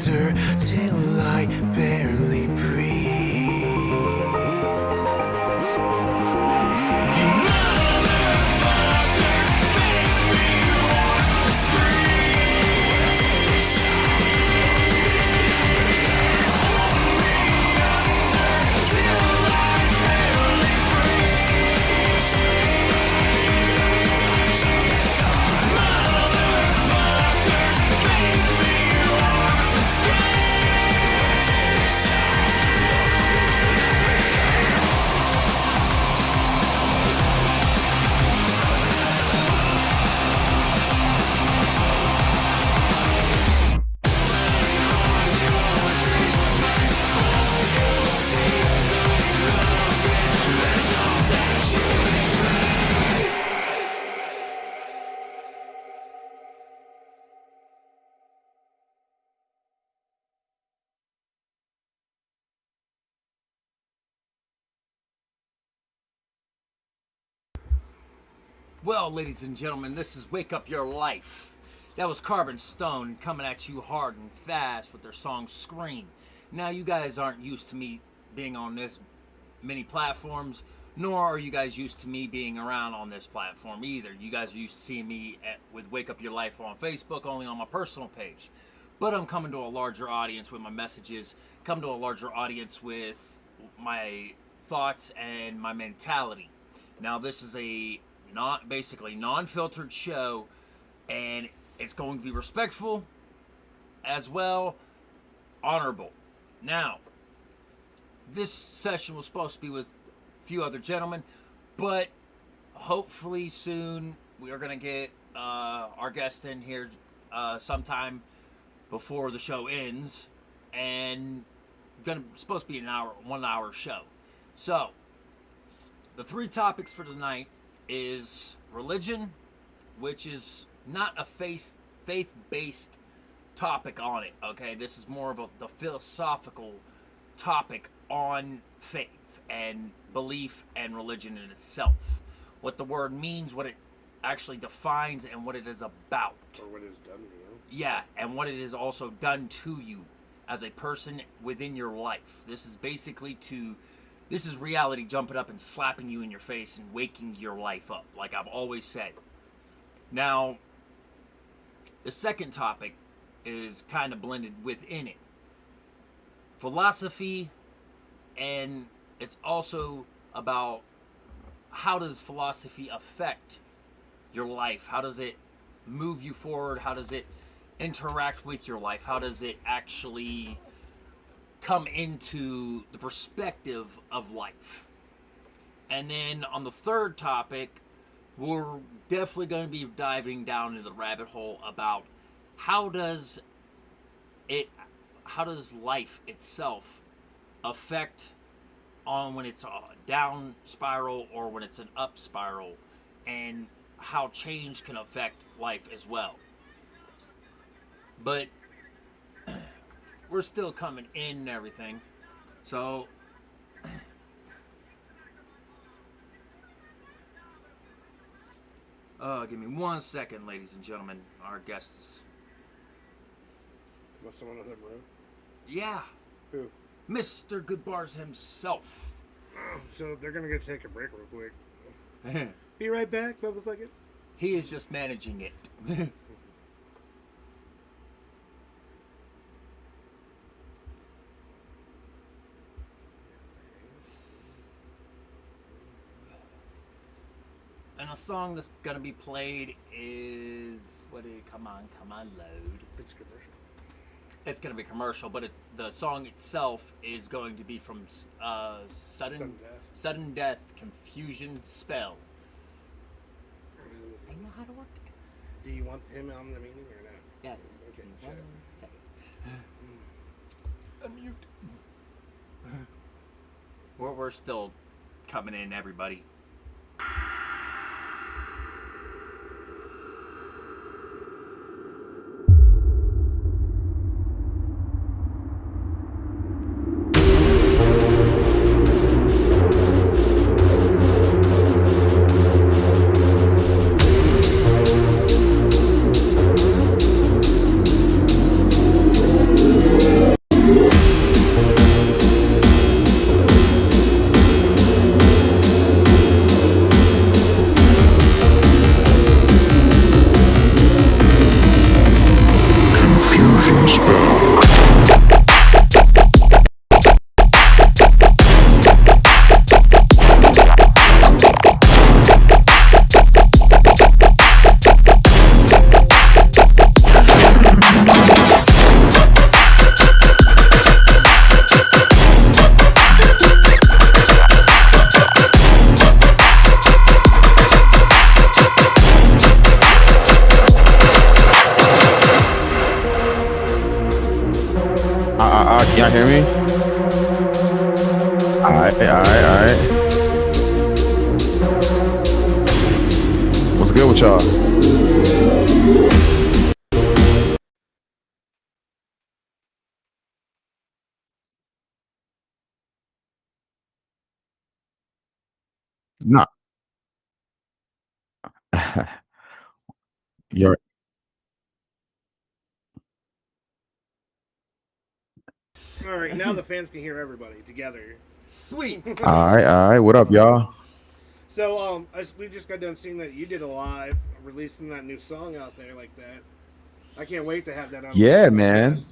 under till I barely breathe. You motherfuckers make me wanna scream. Hold me under till I barely breathe. Motherfuckers make me wanna scream. Well, ladies and gentlemen, this is Wake Up Your Life. That was Carbon Stone coming at you hard and fast with their song Scream. Now, you guys aren't used to me being on this many platforms, nor are you guys used to me being around on this platform either. You guys are used to seeing me with Wake Up Your Life on Facebook, only on my personal page. But I'm coming to a larger audience with my messages, coming to a larger audience with my thoughts and my mentality. Now, this is a basically non-filtered show, and it's going to be respectful as well, honorable. Now, this session was supposed to be with a few other gentlemen, but hopefully soon we are going to get our guest in here sometime before the show ends, and supposed to be an 1 hour show. So the three topics for tonight is religion, which is not a faith-based topic on it, okay? This is more of the philosophical topic on faith and belief and religion in itself. What the word means, what it actually defines, and what it is about. Or what it's done to you. Yeah, and what it is also done to you as a person within your life. This is basically This is reality jumping up and slapping you in your face and waking your life up, like I've always said. Now, the second topic is kind of blended within it. Philosophy, and it's also about how does philosophy affect your life? How does it move you forward? How does it interact with your life? How does it actually come into the perspective of life? And then on the third topic, we're definitely going to be diving down into the rabbit hole about how does life itself affect on when it's a down spiral or when it's an up spiral, and how change can affect life as well. But we're still coming in and everything. So, give me 1 second, ladies and gentlemen. Our guest is... Must someone in the room? Yeah. Who? Mr. Goodbarz himself. So they're gonna go take a break real quick. Be right back, motherfuckers. He is just managing it. And the song that's gonna be played is come on, load. It's commercial. It's gonna be commercial, but the song itself is going to be from Sudden Death, Confusion Spell. I know how to work it. Do you want him on the meeting or not? Yes. Okay, shut up. Unmute. We're still coming in, everybody. Can y'all hear me? All right, all right, all right. What's good with y'all? Nah. You're All right, now the fans can hear everybody together. Sweet. all right, all right. What up, y'all? So, we just got done seeing that you did a live releasing that new song out there like that. I can't wait to have that on. Yeah, the man. podcast.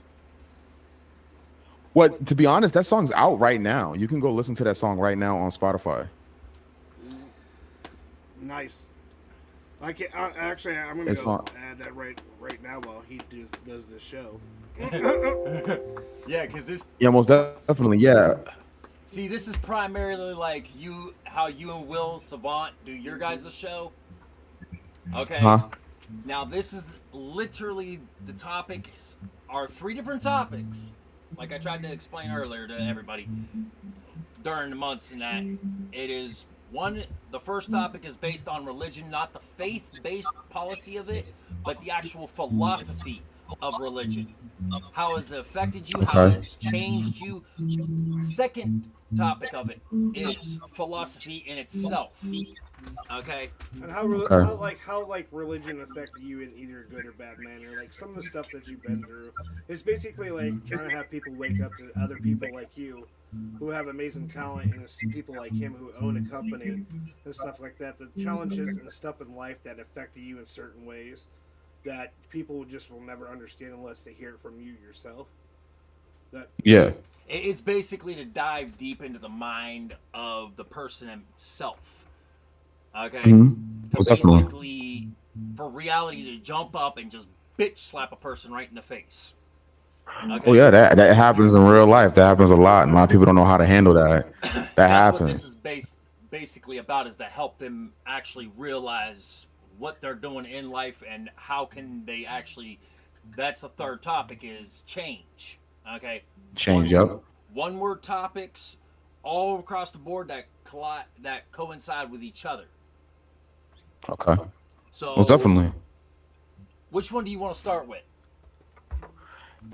What? To be honest, that song's out right now. You can go listen to that song right now on Spotify. Nice. I can actually. I'm gonna It's go on. add that right now while he does this show. Yeah, because this. Yeah, most definitely. Yeah. See, this is primarily like how you and Will Savant do your guys' show. Okay. Huh? Now this is literally the topics are 3 different topics. Like I tried to explain earlier to everybody during the months and that it is one. The first topic is based on religion, not the faith-based policy of it, but the actual philosophy of religion. How has it affected you? How Okay. has it changed you? Second topic of it is philosophy in itself. Okay. And Okay. how religion affected you in either a good or bad manner. Like some of the stuff that you've been through is basically like trying to have people wake up to other people like you, who have amazing talent, and people like him who own a company and stuff like that. The challenges and stuff in life that affected you in certain ways that people just will never understand unless they hear it from you yourself. That Yeah. It's basically to dive deep into the mind of the person himself. Okay? Mm-hmm. To Most definitely. basically, for reality to jump up and just bitch slap a person right in the face. Okay? Oh yeah, that happens in real life. That happens a lot, and a lot of people don't know how to handle that. That That's what this happens. is basically about, is to help them actually realize what they're doing in life and how can they actually. That's the third topic, is change. Okay, Change up. one word topics all across the board that coincide with each other. Okay. So Most definitely. which one do you want to start with?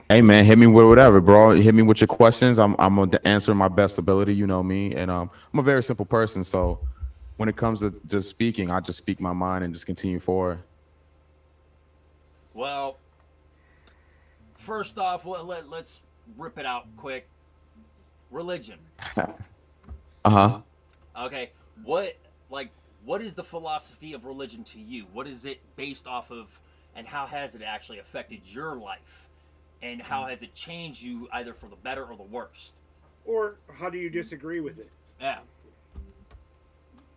Hey man, hit me with whatever, bro. Hit me with your questions. I'm gonna answer my best ability. You know me, and I'm a very simple person. So when it comes to just speaking, I just speak my mind and just continue forward. Well, first off, let's rip it out quick. Religion. Uh-huh. Okay, what is the philosophy of religion to you? What is it based off of, and how has it actually affected your life? And how has it changed you either for the better or the worst? or how do you disagree with it? Yeah.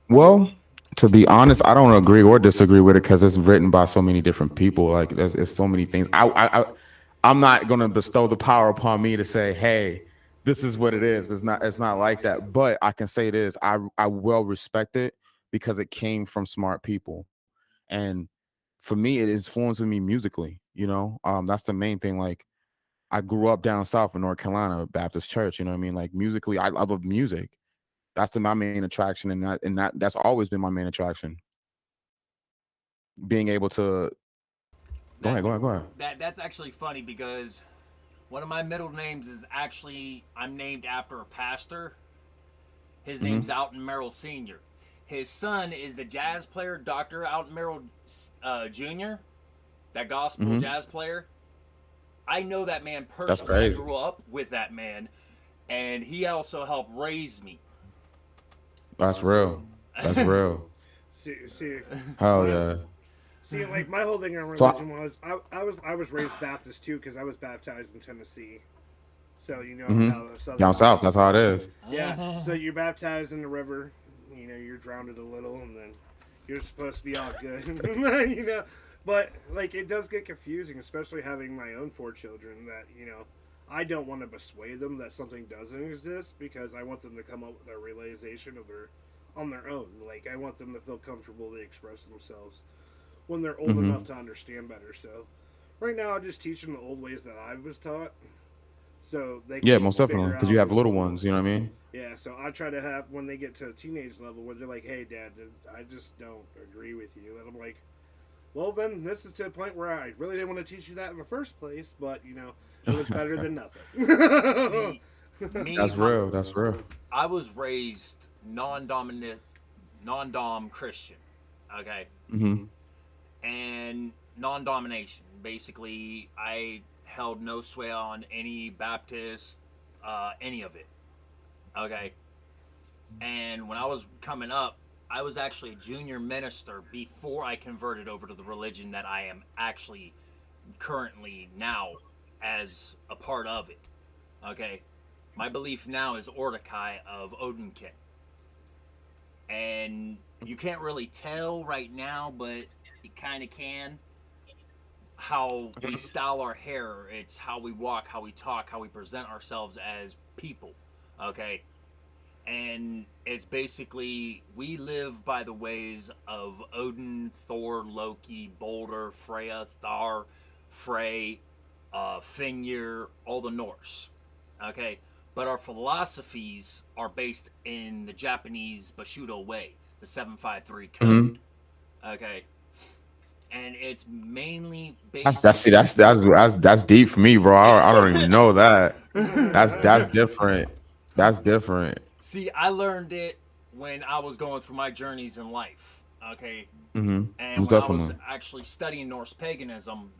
Well, to be honest, I don't agree or disagree with it because it's written by so many different people. Like it's so many things. I'm not gonna bestow the power upon me to say, hey, this is what it is. It's not like that. But I can say this. I well respect it because it came from smart people. And for me, it influenced me musically, that's the main thing. Like I grew up down south in North Carolina, Baptist church, you know what I mean? Like musically, I love music. That's my main attraction, and that's always been my main attraction. Being able to go ahead. That's actually funny because one of my middle names is actually, I'm named after a pastor. His name's Alton Merrill Sr. His son is the jazz player, Dr. Alton Merrill Jr., that gospel jazz player. I know that man personally. That's crazy. I grew up with that man, and he also helped raise me. That's real. That's real. See, Hell yeah. See, like my whole thing on So religion was I was raised Baptist too because I was baptized in Tennessee. So you know how Southern down south, that's how it is. Yeah. So you're baptized in the river. You know, you're drowned a little, and then you're supposed to be all good. you know, but like it does get confusing, especially having my own 4 children. That I don't want to persuade them that something doesn't exist because I want them to come up with a realization of on their own. Like I want them to feel comfortable to express themselves when they're old enough to understand better. So right now I just teach them the old ways that I was taught. so they Yeah, can most definitely. figure Because you out have like little what. ones. You know what I mean? Yeah, so I try to have when they get to a teenage level where they're like, "Hey, Dad, I just don't agree with you," and I'm like, "Well, then this is to a point where I really didn't want to teach you that in the first place, but it was better than nothing." See, me, That's real. That's real. I was raised non-dom Christian, okay, Hmm. and non-domination. Basically, I held no sway on any Baptist, any of it, okay. And when I was coming up, I was actually a junior minister before I converted over to the religion that I am actually currently now as a part of it. Okay, my belief now is Ordekai of Odinkin, and you can't really tell right now, but you kind of can. How we style our hair, it's how we walk, how we talk, how we present ourselves as people. Okay, and it's basically we live by the ways of Odin, Thor, Loki, Balder, Freya, Thar, Frey, Fenrir, all the Norse. Okay, but our philosophies are based in the Japanese Bushido way, the 753 Hmm. code. Okay, and it's mainly That's based. that's see that's deep for me, bro. I don't even know that. That's different. That's different. See, I learned it when I was going through my journeys in life. Okay, Hmm. and Most when I was definitely. actually studying Norse paganism,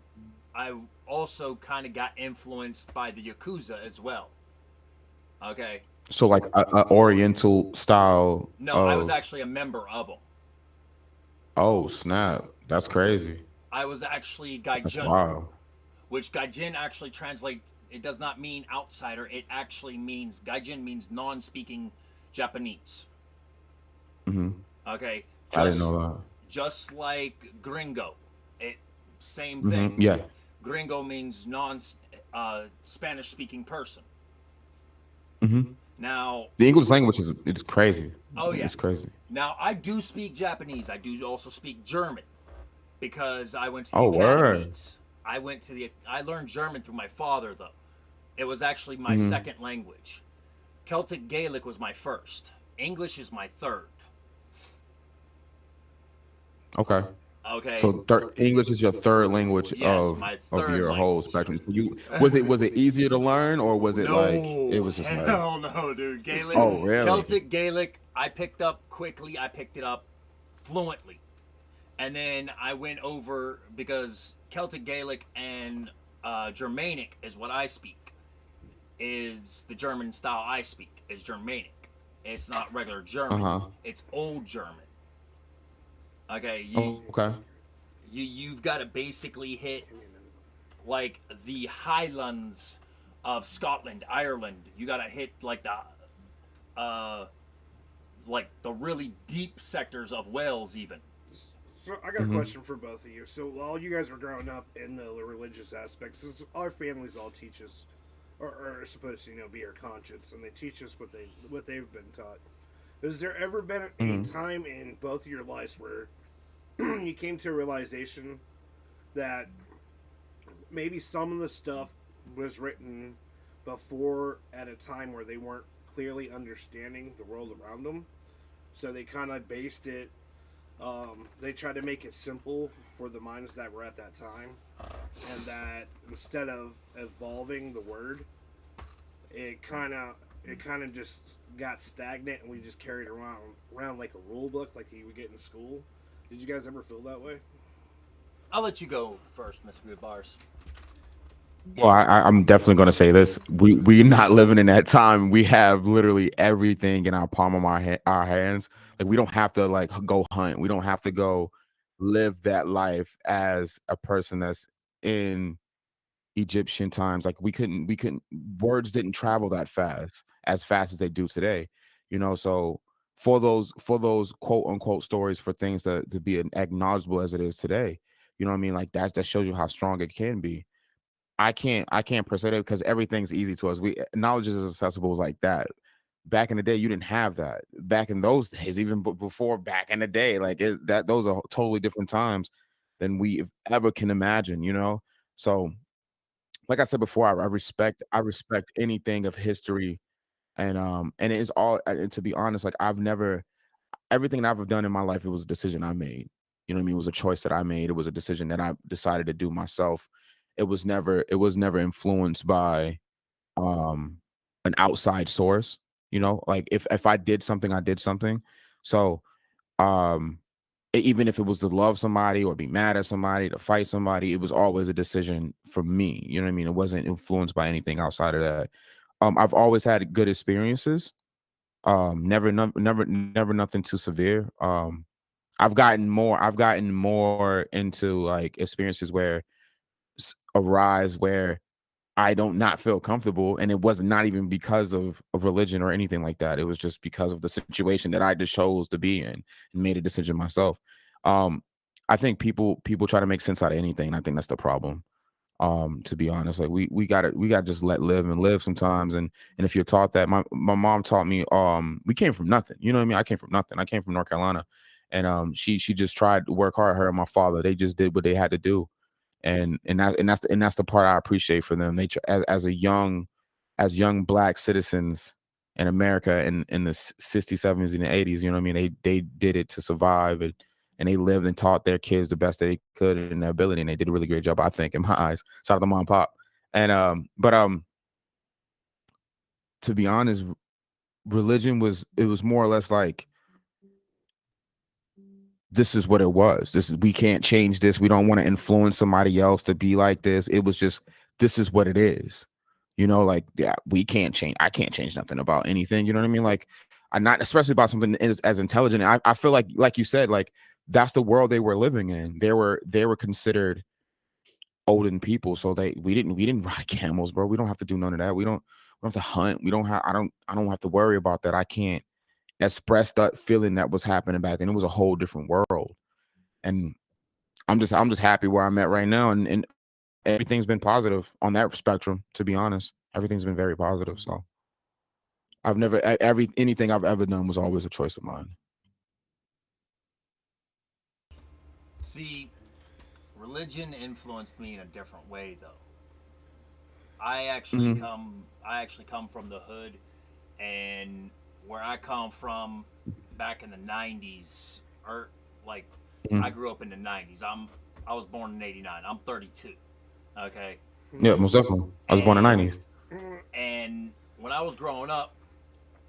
I also kind of got influenced by the Yakuza as well. Okay. So like a Oriental style No, I was of. actually a member of them. Oh snap! That's crazy. I was actually That's Gaijin, wild. which Gaijin actually translates. It does not mean outsider. It actually means Gaijin means non-speaking Japanese. Hmm. Okay, I didn't just know that. just like Gringo, it same thing. Hmm. Yeah. Gringo means non Spanish speaking person. Hmm. Now, The English language is it's crazy. oh yeah, It's crazy. now I do speak Japanese. I do also speak German because I went to the Oh word. academies. I learned German through my father though. It was actually my Hmm. second language. Celtic Gaelic was my first. English is my third. Okay. Okay. So English is your third language Yes, my of third your whole language. spectrum. So you was it easier to learn or was it like it No, was just like hell no, dude. Gaelic, oh really? Celtic Gaelic, I picked up quickly. I picked it up fluently. And then I went over because Celtic Gaelic and Germanic is what I speak. Is the German style I speak is Germanic. It's not regular Uh German. huh. It's old German. Okay, Okay. you've got to basically hit like the highlands of Scotland, Ireland. You got to hit uh like the really deep sectors of Wales even. So I got a Hmm. question for both of you. So while you guys were growing up in the religious aspects, our families all teach us, or are supposed to, be our conscience, and they teach us what they've been taught. Has there ever been a Hmm. time in both of your lives where you came to a realization that maybe some of the stuff was written before at a time where they weren't clearly understanding the world around them, so they kind of based it. They tried to make it simple for the minds that were at that time, and that instead of evolving the word, it kind of just got stagnant, and we just carried around like a rule book, like you would get in school. Did you guys ever feel that way? I'll let you go first, Mr. Goodbarz. Well, I'm definitely going to say this. We're not living in that time. We have literally everything in our palm of our hands. Like we don't have to like go hunt. We don't have to go live that life as a person that's in Egyptian times. Like we couldn't words didn't travel that fast as they do today. So for those quote unquote stories for things to be acknowledgeable as it is today, you know what I mean? Like that shows you how strong it can be. I can't per se because everything's easy to us. We knowledge is as accessible as like that. Back in the day, you didn't have that. Back in those days, even before back in the day, like those are totally different times than we ever can imagine. So like I said before, I respect anything of history, and it is all and to be honest, like I've never everything that I've done in my life, it was a decision I made. You know what I mean? It was a choice that I made. It was a decision that I decided to do myself. It was never influenced by um an outside source, you know? Like if I did something, I did something. So um even if it was to love somebody or be mad at somebody, to fight somebody, it was always a decision for me. You know what I mean? It wasn't influenced by anything outside of that. I've always had good experiences. Never nothing too severe. I've gotten more into like experiences where arise where I don't not feel comfortable, and it was not even because of religion or anything like that. It was just because of the situation that I just chose to be in and made a decision myself. Um, I think people try to make sense out of anything, and I think that's the problem. To be honest, like we gotta just let live and live sometimes. And if you're taught that, my mom taught me, we came from nothing. You know what I mean? I came from nothing. I came from North Carolina, and she just tried to work hard. Her and my father, they just did what they had to do, and that's the part I appreciate for them. As young black citizens in America in the 60s, 70s, and the 80s, you know what I mean? They did it to survive, and they lived and taught their kids the best they could in their ability, and they did a really great job, I think, in my eyes. Shout out to mom and pop. And but to be honest, religion was more or less like, this is what it was. We can't change this. We don't want to influence somebody else to be like this. It was just, this is what it is. You know, like, yeah, we can't change. I can't change nothing about anything. You know what I mean? Like, I'm not, especially about something as intelligent. I feel like you said, like that's the world they were living in. They were considered olden people. So we didn't ride camels, bro. We don't have to do none of that. We don't have to hunt. We don't have, I don't have to worry about that. I can't express that feeling that was happening back then. It was a whole different world. And I'm just happy where I'm at right now, and everything's been positive on that spectrum. To be honest, everything's been very positive. So I've never anything I've ever done was always a choice of mine. See, religion influenced me in a different way, though. Hmm. I actually come from the hood, and where I come from, back in the '90s, or like, I grew up in the '90s. I was born in '89. I'm 32. Okay, Yeah, most definitely. I was born in the and 90s. and when I was growing up,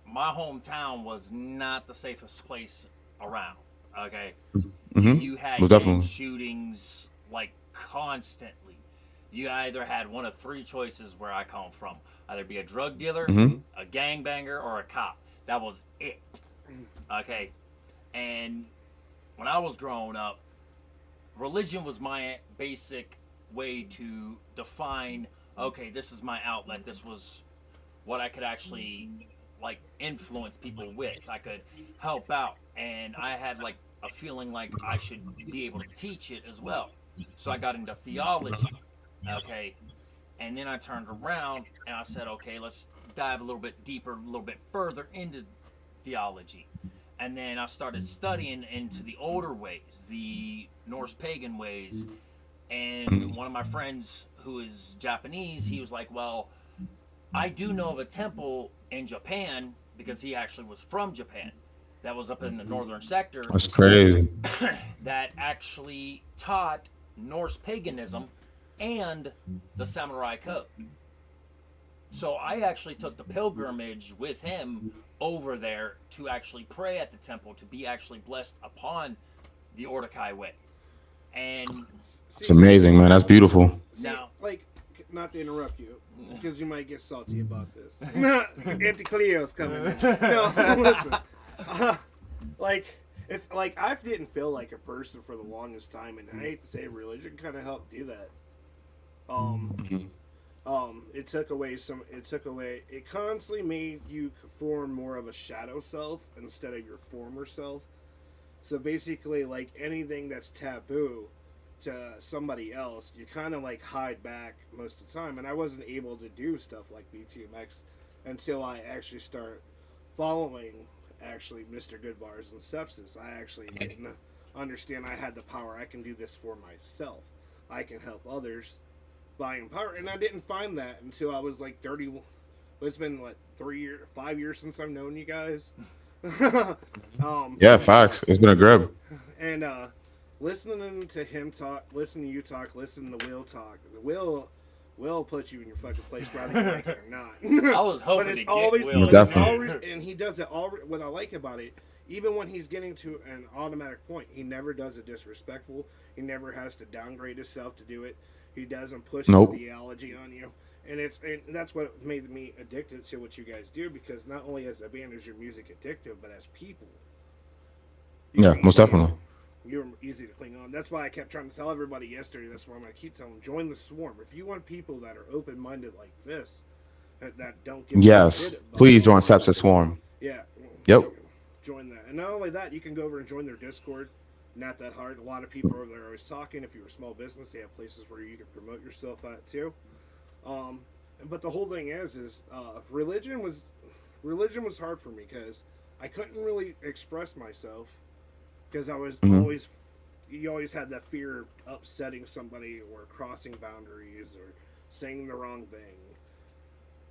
my hometown was not the safest place around. Okay, Hmm. you had Most gang definitely. shootings like constantly. You either had one of three choices where I come from: either be a drug dealer, Hmm. a gangbanger, or a cop. That was it. Okay, and when I was growing up, religion was my basic way to define. Okay, this is my outlet. This was what I could actually like influence people with. I could help out, and I had like a feeling like I should be able to teach it as well. So I got into theology. Okay, and then I turned around and I said, okay, let's dive a little bit deeper, a little bit further into theology. And then I started studying into the older ways, the Norse pagan ways. And one of my friends who is Japanese, he was like, well, I do know of a temple in Japan because he actually was from Japan that was up in the northern sector That's crazy. that actually taught Norse paganism and the samurai code. So I actually took the pilgrimage with him over there to actually pray at the temple to be actually blessed upon the Ordokai way. And It's See, amazing, man. That's beautiful. see, now, like, not to interrupt you, because you might get salty about this. Auntie Cleo's coming in. No, listen. Uh, like, if like I didn't feel like a person for the longest time, and I hate to say religion kind of helped do that. Um, it took away some. It took away. It constantly made you form more of a shadow self instead of your former self. So basically, like anything that's taboo to somebody else, you kind of like hide back most of the time. And I wasn't able to do stuff like BTMX until I actually start following actually mr.goodbarz and sepsis. I actually understand I had the power. I can do this for myself. I can help others buying power, and I didn't find that until I was like 30. Well, it's been what 5 years since I've known you guys. Yeah, facts. It's been a grip. And listening to him talk, listening to you talk, listening to Will talk, Will put you in your fucking place, whether you like it or not. I was hoping but to it's get always, Will. but it's Definitely. always, and he does it all. What I like about it, even when he's getting to an automatic point, he never does it disrespectful. He never has to downgrade himself to do it. He doesn't push his theology on you, and that's what made me addicted to what you guys do, because not only as a band is your music addictive, but as people, Yeah, most definitely. you're easy to cling on. That's why I kept trying to tell everybody yesterday. That's why I'm going to keep telling them, join the swarm. If you want people that are open-minded like this, that don't give Yes, a shit please join Sepsis Swarm. yeah. Yep. Join that. And not only that, you can go over and join their Discord. Not that hard. A lot of people over there are always talking. If you're a small business, they have places where you can promote yourself at too. But the whole thing is religion was hard for me because I couldn't really express myself because I was always, you always had that fear of upsetting somebody or crossing boundaries or saying the wrong thing.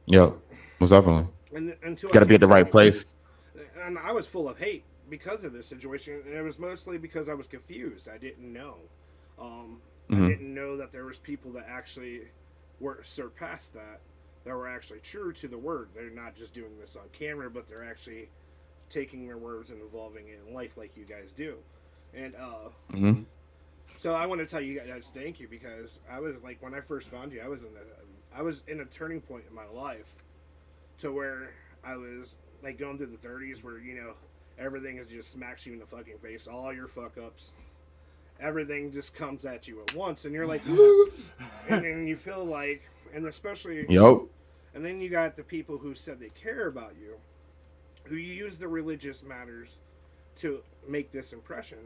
Yep, most definitely. And until Got to be at the right place. And I was full of hate because of this situation, and it was mostly because I was confused. I didn't know. I didn't know that there was people that actually were surpassed that were actually true to the word. They're not just doing this on camera, but they're actually taking their words and evolving it in life like you guys do. And so I want to tell you guys thank you, because I was like, when I first found you, I was in a turning point in my life to where I was like going through the 30s where, you know, everything is just smacks you in the fucking face, all your fuck ups, everything just comes at you at once, and you're like and then you feel like, and especially and then you got the people who said they care about you, who use the religious matters to make this impression,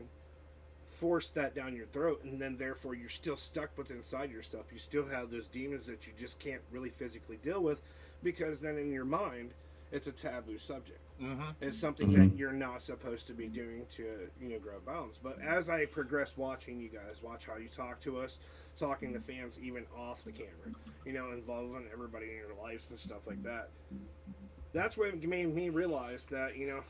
force that down your throat, and then therefore you're still stuck with inside yourself. You still have those demons that you just can't really physically deal with, because then in your mind it's a taboo subject. It's something that you're not supposed to be doing to, you know, grow balance. But as I progress watching you guys, watch how you talk to us, talking to fans even off the camera, you know, involving everybody in your lives and stuff like that, that's what made me realize that, you know,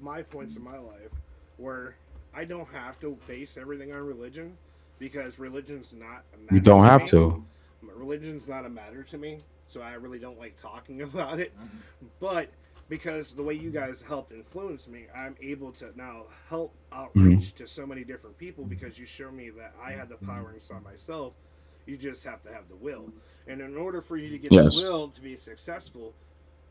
my points in my life where I don't have to base everything on religion, because religion's not a matter. You don't have me. to. Religion's not a matter to me, so I really don't like talking about it. But because the way you guys helped influence me, I'm able to now help outreach to so many different people, because you show me that I have the power inside myself. You just have to have the will. And in order for you to get the will to be successful,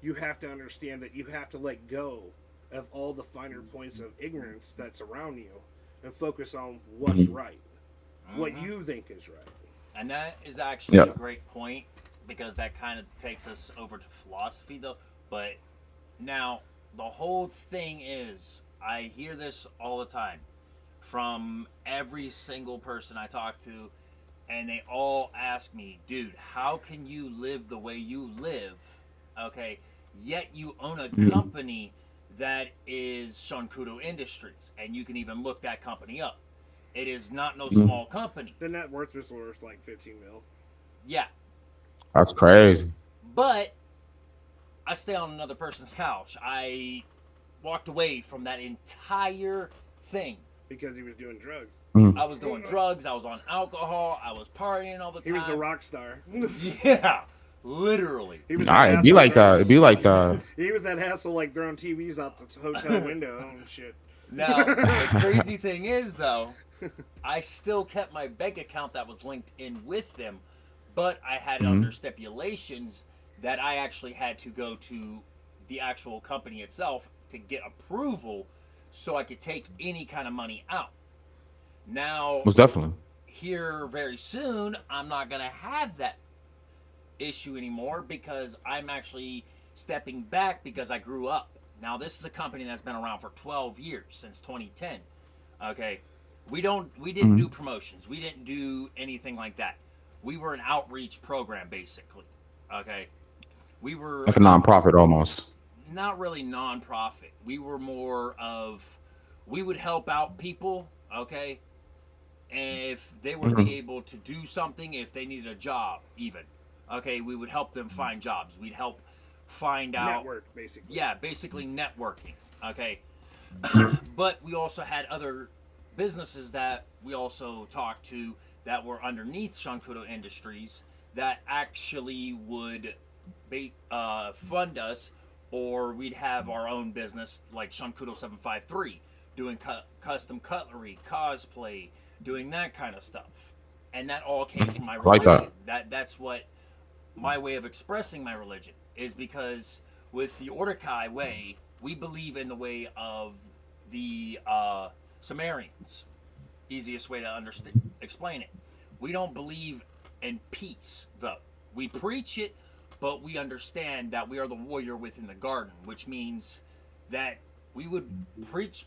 you have to understand that you have to let go of all the finer points of ignorance that's around you and focus on what's right, what you think is right. And that is actually a great point, because that kind of takes us over to philosophy, though. But now, the whole thing is, I hear this all the time from every single person I talk to, and they all ask me, dude, how can you live the way you live, okay, yet you own a company that is Shawnkudoe Industries, and you can even look that company up. It is not no small company. The net worth was worth like 15 mil. Yeah. That's crazy. But I stay on another person's couch. I walked away from that entire thing. Because he was doing drugs. I was doing drugs. I was on alcohol. I was partying all the time. He was the rock star. Yeah. Literally. He was It'd be like that. It'd be like that. He was that hassle like throwing TVs out the hotel window and shit. Now, the crazy thing is, though, I still kept my bank account that was linked in with them, but I had under stipulations that I actually had to go to the actual company itself to get approval so I could take any kind of money out. Now, Most definitely. here very soon, I'm not going to have that issue anymore, because I'm actually stepping back because I grew up. Now, this is a company that's been around for 12 years, since 2010. Okay, we didn't do promotions. We didn't do anything like that. We were an outreach program, basically. Okay, we were Like a nonprofit almost. not really non-profit. We were more of, we would help out people, okay, if they would be able to do something, if they needed a job, even. Okay, we would help them find jobs. We'd help find out. Network, basically. Yeah, basically networking. Okay. But we also had other businesses that we also talked to that were underneath Shawnkudoe Industries that actually would fund us, or we'd have our own business like Shawnkudoe 753, doing custom cutlery, cosplay, doing that kind of stuff. And that all came from my Like religion. that. That's what my way of expressing my religion is, because with the Ordokai way, we believe in the way of the Sumerians. Easiest way to understand, explain it. We don't believe in peace, though. We preach it, but we understand that we are the warrior within the garden, which means that we would preach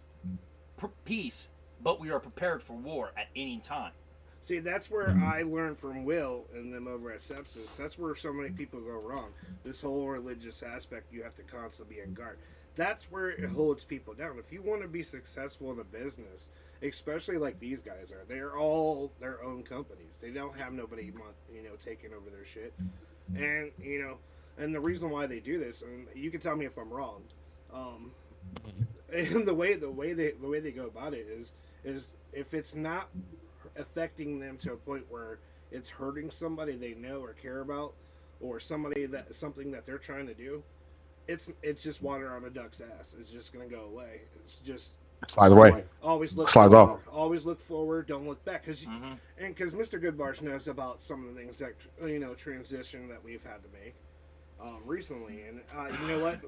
peace, but we are prepared for war at any time. See, that's where I learned from Will and them over at Sepsis. That's where so many people go wrong. This whole religious aspect, you have to constantly be on guard. That's where it holds people down. If you want to be successful in a business, especially like these guys are, they're all their own companies. They don't have nobody, taking over their shit. And and the reason why they do this, and you can tell me if I'm wrong. And the way they go about it is if it's not affecting them to a point where it's hurting somebody they know or care about, or something that they're trying to do, it's just water on a duck's ass. It's just gonna go away. It's just Slides away. always look Slides forward. off. Always look forward. Don't look back. Because Mr. Goodbarz knows about some of the things that transition that we've had to make recently, and you know what.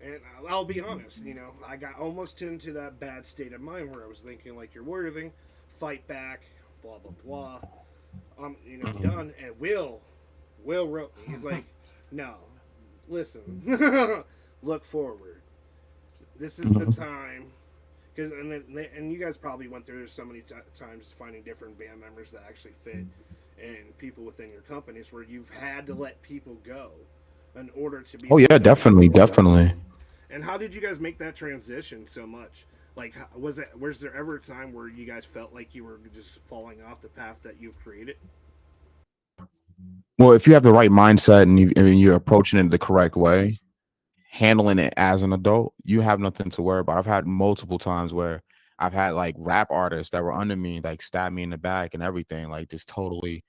And I'll be honest, I got almost into that bad state of mind where I was thinking like your warrior thing, fight back, blah blah blah. Done. And Will wrote me. He's like, no, listen, look forward. This is the time, because and you guys probably went through this so many times finding different band members that actually fit, and people within your companies where you've had to let people go in order to be. Oh yeah, definitely. And how did you guys make that transition so much? Like, was there ever a time where you guys felt like you were just falling off the path that you've created? Well, if you have the right mindset and you're approaching it the correct way, handling it as an adult, you have nothing to worry about. I've had multiple times where I've had like rap artists that were under me, like stab me in the back and everything, like just totally,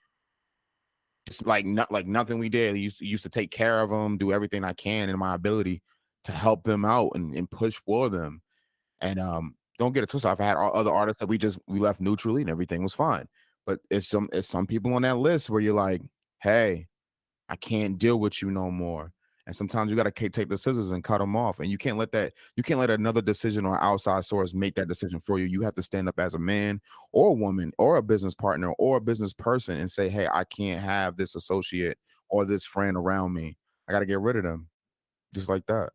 just like nothing we did. I used to take care of them, do everything I can in my ability to help them out and push for them. And don't get it twisted. I've had other artists that we left neutrally and everything was fine. But it's some people on that list where you're like, hey, I can't deal with you no more. And sometimes you got to take the scissors and cut them off. And you can't let another decision or outside source make that decision for you. You have to stand up as a man or a woman or a business partner or a business person and say, hey, I can't have this associate or this friend around me. I got to get rid of them. Just like that.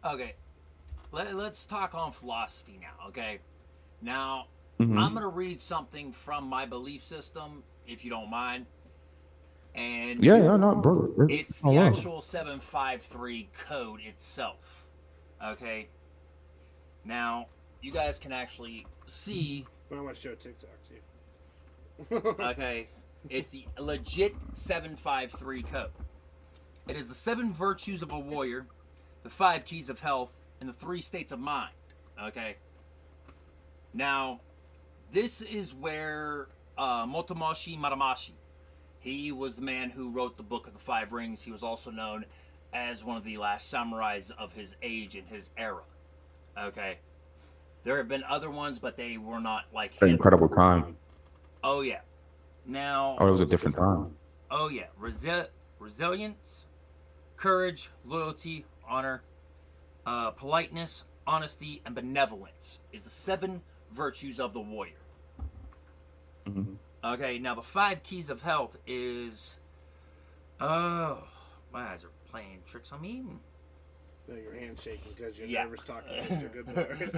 Okay, let's talk on philosophy now. Okay, now Mhm. I'm gonna read something from my belief system, if you don't mind. And Yeah, no, bro. it's the actual 753 code itself. Okay. Now, you guys can actually see. I want to show TikTok to you. Okay. It's the legit 753 code. It is the 7 virtues of a warrior, the 5 keys of health, and the 3 states of mind. Okay. Now, this is where Motomashi Maramashi, he was the man who wrote the Book of the 5 Rings. He was also known as one of the last samurais of his age and his era. Okay. There have been other ones, but they were not like him. An incredible time. Oh, yeah. Now. Oh, it was a different time. Oh, yeah. Resilience, courage, loyalty, honor, politeness, honesty, and benevolence is the 7 virtues of the warrior. Mm-hmm. Okay, now the 5 keys of health is. Oh, my eyes are playing tricks on me. No, your hand's shaking because you're Yeah. nervous talking to Mr. Goodbarz.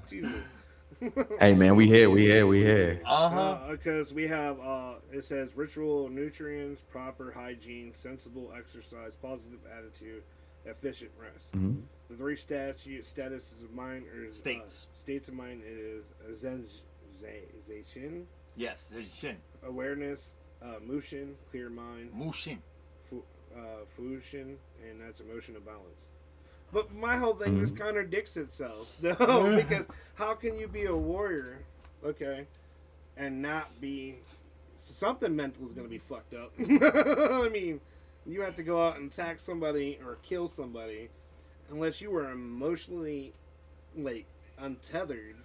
Jesus. Hey man, we here. Because we have, it says ritual nutrients, proper hygiene, sensible exercise, positive attitude, efficient rest. Mhm. The three statuses of mind or states of mind is zensation, Yes, there's shin. awareness, mushin, clear mind, Mushin. fushin, and that's emotional balance. But my whole thing Mhm. just contradicts itself, though, because how can you be a warrior, okay, and not be something mental is going to be fucked up. I mean, you have to go out and attack somebody or kill somebody unless you were emotionally like untethered.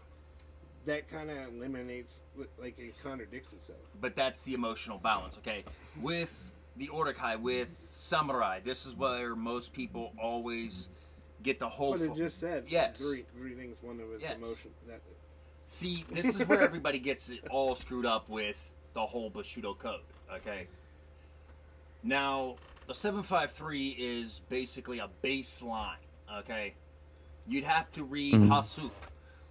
That kind of eliminates, like, it contradicts itself. But that's the emotional balance, okay? With the Ordokai, with Samurai, this is where most people always get the whole. But it just said yes. three things. One of it's emotion. That See, this is where everybody gets it all screwed up with the whole Bushido code, okay? Now, the 753 is basically a baseline, okay? You'd have to read Hasuk,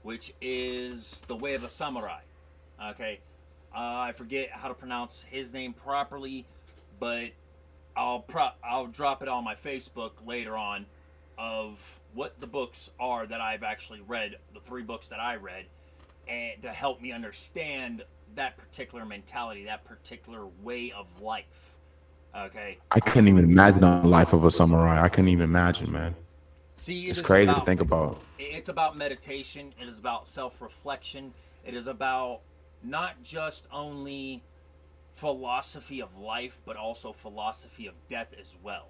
which is the way of the samurai, okay? I forget how to pronounce his name properly, but I'll drop it on my Facebook later on of what the books are that I've actually read, the 3 books that I read, and to help me understand that particular mentality, that particular way of life. Okay. I couldn't even imagine the life of a samurai. I couldn't even imagine, man. See, it's crazy to think about. It's about meditation. It is about self-reflection. It is about not just only philosophy of life, but also philosophy of death as well.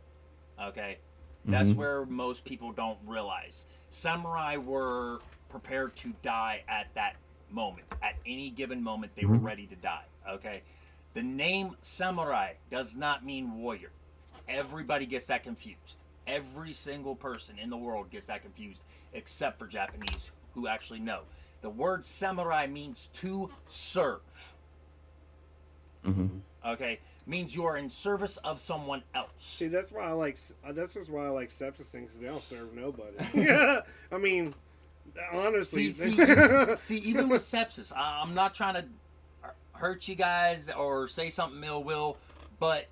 Okay? That's where most people don't realize. Samurai were prepared to die at that moment. At any given moment, they were ready to die. Okay? The name samurai does not mean warrior. Everybody gets that confused. Every single person in the world gets that confused, except for Japanese who actually know. The word samurai means to serve. Okay? Means you are in service of someone else. See, that's why I like. This is why I like sepsis things, because they don't serve nobody. I mean, honestly. See, even with sepsis, I'm not trying to hurt you guys or say something ill will, but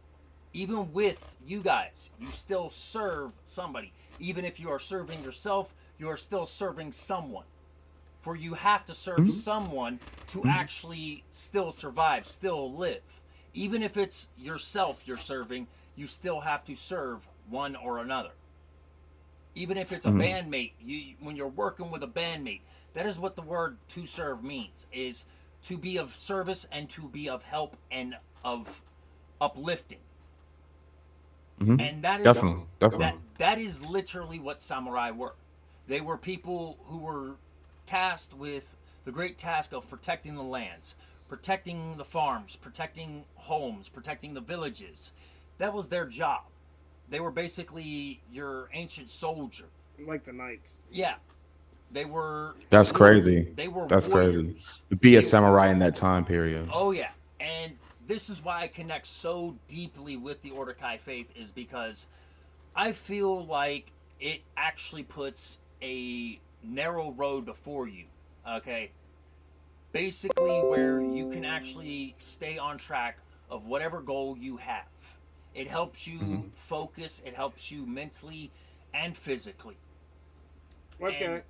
even with you guys, you still serve somebody. Even if you are serving yourself, you are still serving someone. For you have to serve someone to actually still survive, still live. Even if it's yourself you're serving, you still have to serve one or another. Even if it's a bandmate, when you're working with a bandmate, that is what the word to serve means, is to be of service and to be of help and of uplifting. And that is definitely. That is literally what samurai were. They were people who were tasked with the great task of protecting the lands, protecting the farms, protecting homes, protecting the villages. That was their job. They were basically your ancient soldier. Like the knights. Yeah. They were. That's crazy. They were That's warriors. crazy. To be a samurai in that time period. Oh, yeah. And this is why I connect so deeply with the Ordokai faith, is because I feel like it actually puts a narrow road before you, okay? Basically where you can actually stay on track of whatever goal you have. It helps you focus, it helps you mentally and physically. Okay. And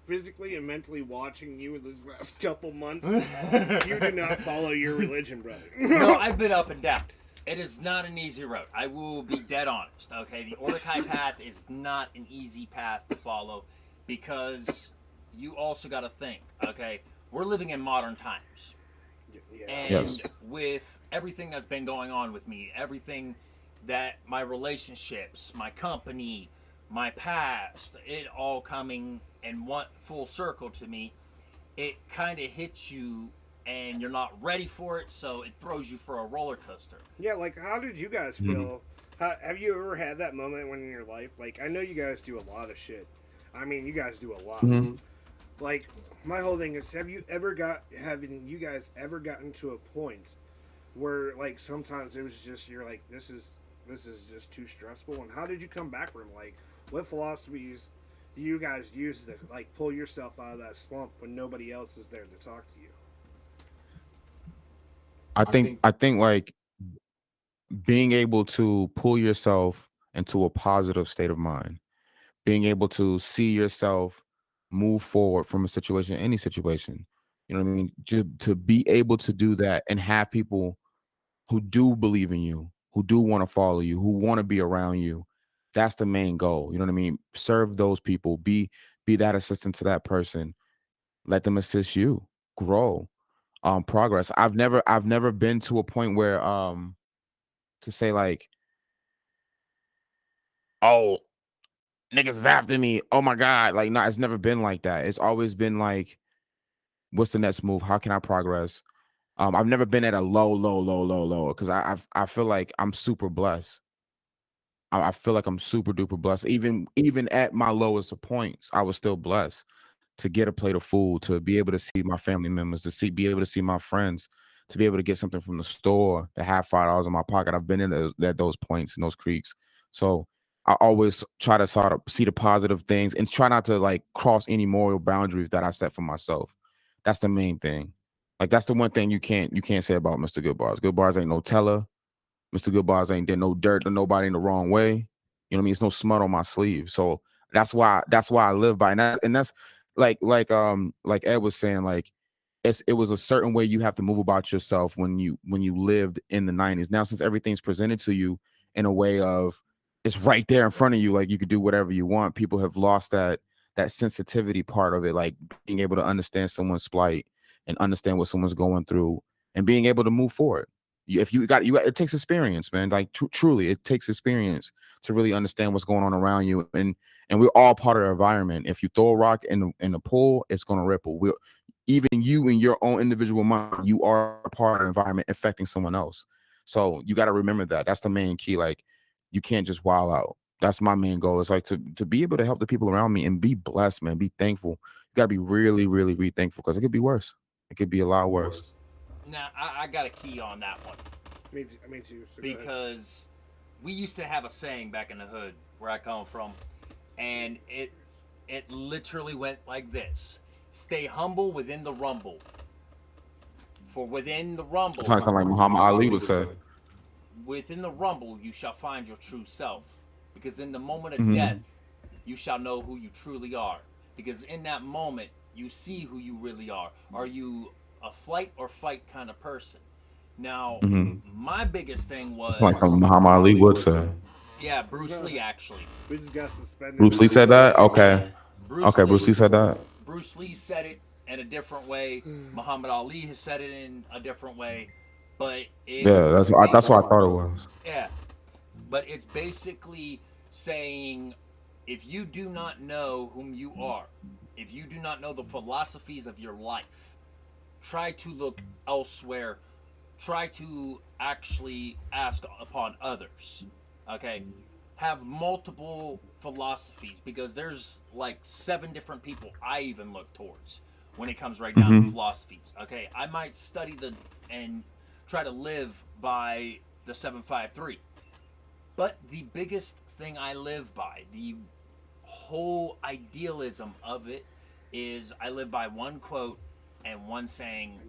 physically and mentally watching you in these last couple months, you do not follow your religion, brother. No, I've been up and down. It is not an easy road. I will be dead honest, okay? The Ordokai path is not an easy path to follow, because you also got to think, okay? We're living in modern times. Yeah. And with everything that's been going on with me, everything that my relationships, my company, my past, it all coming in one full circle to me, it kind of hits you and you're not ready for it, so it throws you for a roller coaster. Yeah, like, how did you guys feel? Have you ever had that moment when in your life, like, I know you guys do a lot of shit. I mean, you guys do a lot. Like, my whole thing is, have you guys ever gotten to a point where, like, sometimes it was just, you're like, this is just too stressful? And how did you come back from, like, what philosophies do you guys use to, like, pull yourself out of that slump when nobody else is there to talk to you? I think like being able to pull yourself into a positive state of mind, being able to see yourself move forward from a situation, any situation. You know what I mean? Just to be able to do that and have people who do believe in you, who do want to follow you, who want to be around you. That's the main goal. You know what I mean? Serve those people. Be that assistant to that person. Let them assist you. Grow. Progress. I've never been to a point where to say like, oh, niggas is after me. Oh my God. Like, no, it's never been like that. It's always been like, what's the next move? How can I progress? I've never been at a low because I feel like I'm super blessed. I feel like I'm super duper blessed. Even at my lowest of points, I was still blessed to get a plate of food, to be able to see my family members, be able to see my friends, to be able to get something from the store, to have $5 in my pocket. I've been in at those points in those creeks. So I always try to sort of see the positive things and try not to like cross any moral boundaries that I set for myself. That's the main thing. Like that's the one thing you can't say about Mr. Goodbarz. Goodbarz ain't no teller. Mr. Goodbarz ain't did no dirt to nobody in the wrong way. You know what I mean? It's no smut on my sleeve. So that's why I live by. And that's like Ed was saying, like it was a certain way you have to move about yourself when you lived in the 90s. Now, since everything's presented to you in a way of it's right there in front of you, like you could do whatever you want, people have lost that sensitivity part of it, like being able to understand someone's plight and understand what someone's going through and being able to move forward. If you got it takes experience, man. Like truly, it takes experience to really understand what's going on around you, and we're all part of the environment. If you throw a rock in the pool, it's gonna ripple. Even you in your own individual mind, you are a part of the environment affecting someone else. So you got to remember that. That's the main key. Like you can't just wild out. That's my main goal. It's like to be able to help the people around me and be blessed, man. Be thankful. You got to be really, really, really thankful because it could be worse. It could be a lot worse. Now, I got a key on that one. Me too. So Because we used to have a saying back in the hood where I come from, and it literally went like this: "Stay humble within the rumble, for within the rumble, It's like something like Muhammad Ali would say. within the rumble, you shall find your true self. Because in the moment of Mhm. death, you shall know who you truly are. Because in that moment, you see who you really are. Are you a flight or fight kind of person?" Now, Mhm. my biggest thing It's like something was, Muhammad Ali would say. yeah, Bruce Lee actually. we just got suspended. Bruce Lee said that. Okay. Bruce Okay. Lee, Bruce Lee said that. Bruce Lee said it in a different way. Muhammad Ali has said it in a different way, but Yeah. That's what I thought it was. yeah, but it's basically saying if you do not know whom you are, if you do not know the philosophies of your life, try to look elsewhere. Try to actually ask upon others. Okay? Have multiple philosophies because there's like 7 different people I even look towards when it comes right down to philosophies. Okay? I might study and try to live by the 753. But the biggest thing I live by, the whole idealism of it, is I live by one quote and one saying: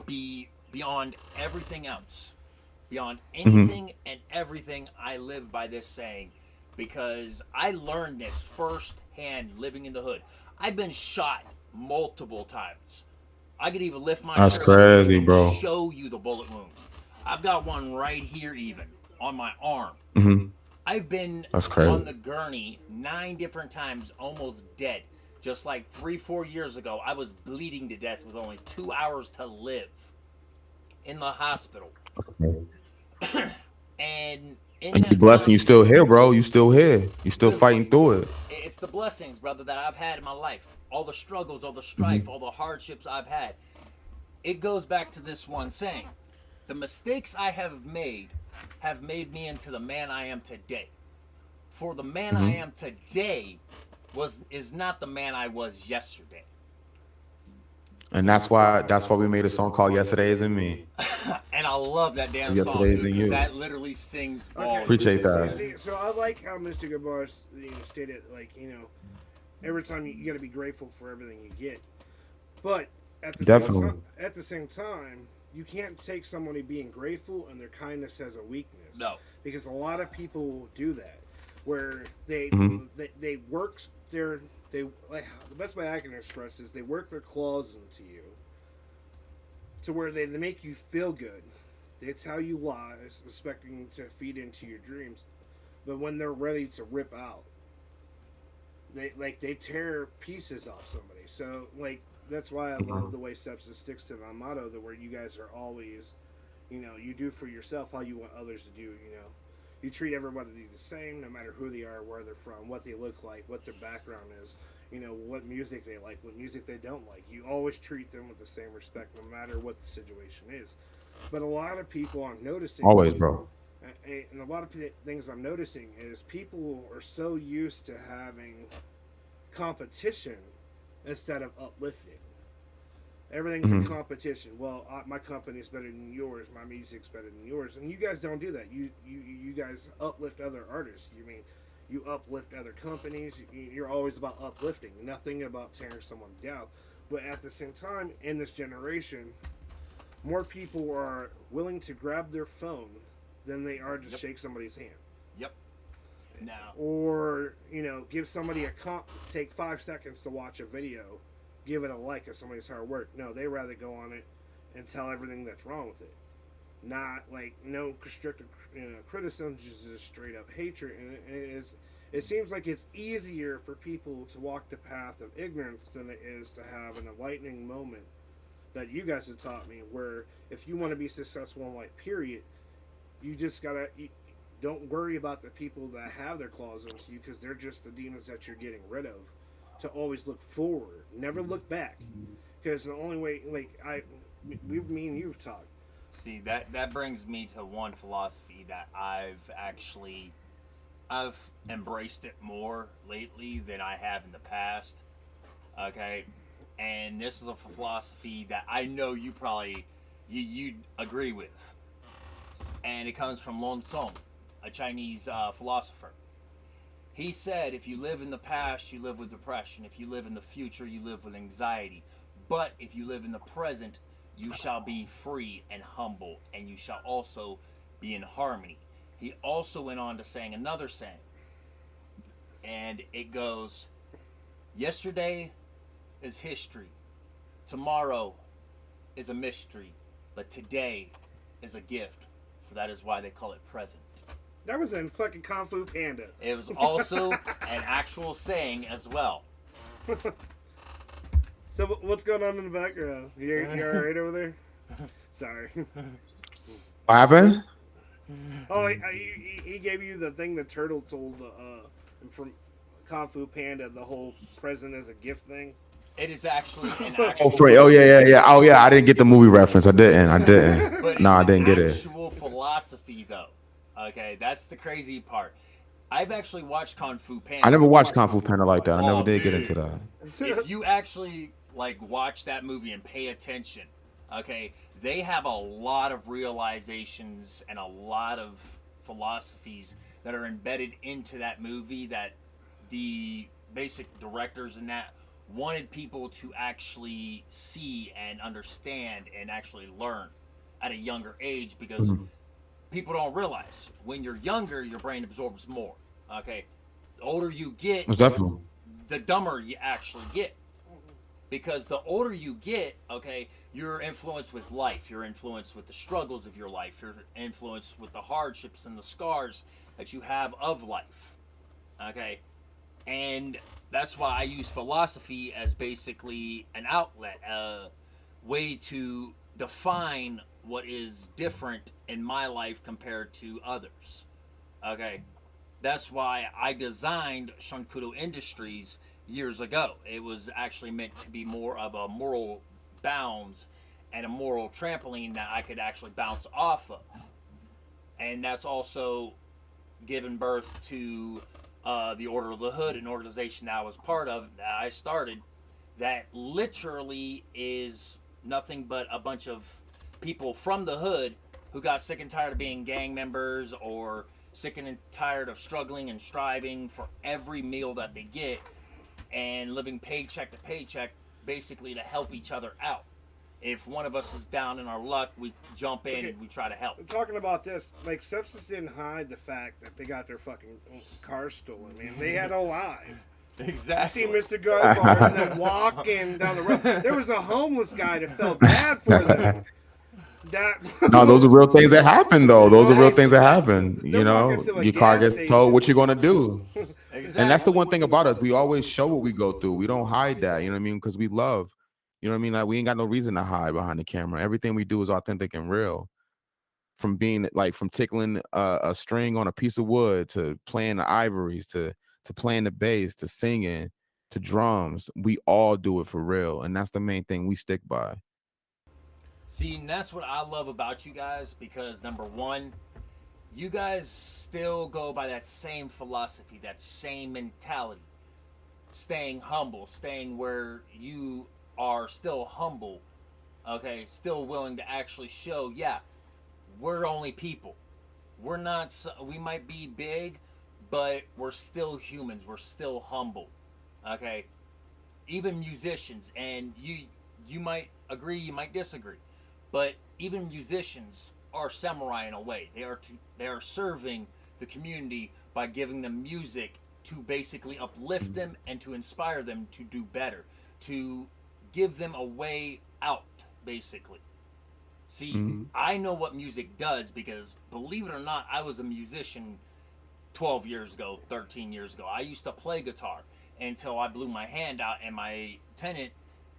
be beyond everything else, beyond anything and everything. I live by this saying because I learned this firsthand living in the hood. I've been shot multiple times. I could even lift my That's shirt up and crazy, even bro. show you the bullet wounds. I've got one right here, even on my arm. Hmm. I've been That's crazy. on the gurney 9 different times, almost dead. Just like 3-4 years ago, I was bleeding to death with only 2 hours to live in the hospital. And in And that you blessed and time, you still here, bro. You still here. You still fighting through it. it's the blessings, brother, that I've had in my life. All the struggles, all the strife, all the hardships I've had. It goes back to this one saying: the mistakes I have made me into the man I am today. For the man I am today is not the man I was yesterday. And that's why we made a song called "Yesterday Isn't Me." And I love that damn song Yesterday Isn't because You. that literally sings volumes. Appreciate that. See, so I like how Mr. Goodbarz stated, like, every time you got to be grateful for everything you get, but at Definitely. at the same time, you can't take somebody being grateful and their kindness as a weakness. No. Because a lot of people do that. where Mhm. they work their they like the best way I can express is they work their claws into you to where they make you feel good. They tell you lies, expecting to feed into your dreams, but when they're ready to rip out, they tear pieces off somebody. So like that's why I love Mhm. the way Sepsis sticks to my motto, that where you guys are always, you do for yourself how you want others to do. You treat everybody the same, no matter who they are, where they're from, what they look like, what their background is. What music they like, what music they don't like. You always treat them with the same respect, no matter what the situation is. But a lot of people I'm noticing, Always, bro. and a lot of things I'm noticing is people are so used to having competition instead of uplifting. Everything's a Mhm. competition. Well, my company's better than yours. My music's better than yours, and you guys don't do that. You guys uplift other artists. You uplift other companies. You're always about uplifting, nothing about tearing someone down. But at the same time, in this generation, more people are willing to grab their phone than they are to Yep. shake somebody's hand, Yep. Now, or give somebody a comp. Take 5 seconds to watch a video, give it a like of somebody's hard work. No, they rather go on it and tell everything that's wrong with it. Not like no constructive criticism, just straight up hatred. And it seems like it's easier for people to walk the path of ignorance than it is to have an enlightening moment that you guys have taught me, where if you want to be successful in life, period, you just don't worry about the people that have their claws into you, because they're just the demons that you're getting rid of. To always look forward, never look back, because the only way, like me and you've talked. see that brings me to one philosophy that I've embraced it more lately than I have in the past. Okay, and this is a philosophy that I know you probably you'd agree with, and it comes from Long Song, a Chinese philosopher. He said, if you live in the past, you live with depression. If you live in the future, you live with anxiety. But if you live in the present, you shall be free and humble, and you shall also be in harmony. He also went on to saying another saying, and it goes, yesterday is history, tomorrow is a mystery, but today is a gift, for that is why they call it present. That was in fucking Kung Fu Panda. It was also an actual saying as well. So what's going on in the background? You all right over there? Sorry. What happened? Oh, he gave you the thing the turtle told from Kung Fu Panda, the whole present as a gift thing. It is actually an Oh, actual. free. Oh, yeah. Oh, yeah. I didn't get the movie reference. I didn't. But No, it's I didn't get an it. actual philosophy, though. Okay, that's the crazy part. I've actually watched Kung Fu Panda. I never watched Kung Fu Panda like that. I never Oh, did get dude. into that. If you actually watch that movie and pay attention, okay, they have a lot of realizations and a lot of philosophies that are embedded into that movie that the basic directors in that wanted people to actually see and understand and actually learn at a younger age, because Mhm. people don't realize when you're younger your brain absorbs more. Okay, the older you get, Most definitely. the dumber you actually get, because the older you get, okay, you're influenced with life, you're influenced with the struggles of your life, you're influenced with the hardships and the scars that you have of life. Okay, and that's why I use philosophy as basically an outlet, a way to define what is different in my life compared to others. Okay, that's why I designed Shawnkudoe Industries years ago. It was actually meant to be more of a moral bounds and a moral trampoline that I could actually bounce off of. And that's also given birth to the Order of the Hood, an organization that I was part of, that I started, that literally is nothing but a bunch of people from the hood who got sick and tired of being gang members, or sick and tired of struggling and striving for every meal that they get and living paycheck to paycheck, basically to help each other out. If one of us is down in our luck, we jump in Okay. and we try to help. Talking about this, like Sepsis didn't hide the fact that they got their fucking car stolen, man. They had a live. Exactly. You see Mr. Goodbarz and then walking down the road. There was a homeless guy that felt bad for them. That No, those are real things that happen, though. Those are real things that happen. They're You know, walking to a your car gas gets towed. What you station. gonna do? Exactly. And that's the one thing about us. We always show what we go through. We don't hide that. You know what I mean? Because we love. You know what I mean? Like we ain't got no reason to hide behind the camera. Everything we do is authentic and real. From being like from tickling a string on a piece of wood to playing the ivories to playing the bass to singing to drums. We all do it for real, and that's the main thing we stick by. See, and that's what I love about you guys because number one, you guys still go by that same philosophy, that same mentality, staying humble, staying where you are still humble, okay, still willing to actually show, yeah, we're only people. We're not, we might be big, but we're still humans. We're still humble, okay? Even musicians, and you might agree, you might disagree, but even musicians are samurai in a way. They are serving the community by giving them music to basically uplift them and to inspire them to do better, to give them a way out, basically. See, I know what music does because, believe it or not, I was a musician 12 years ago, 13 years ago. I used to play guitar until I blew my hand out, and my tendon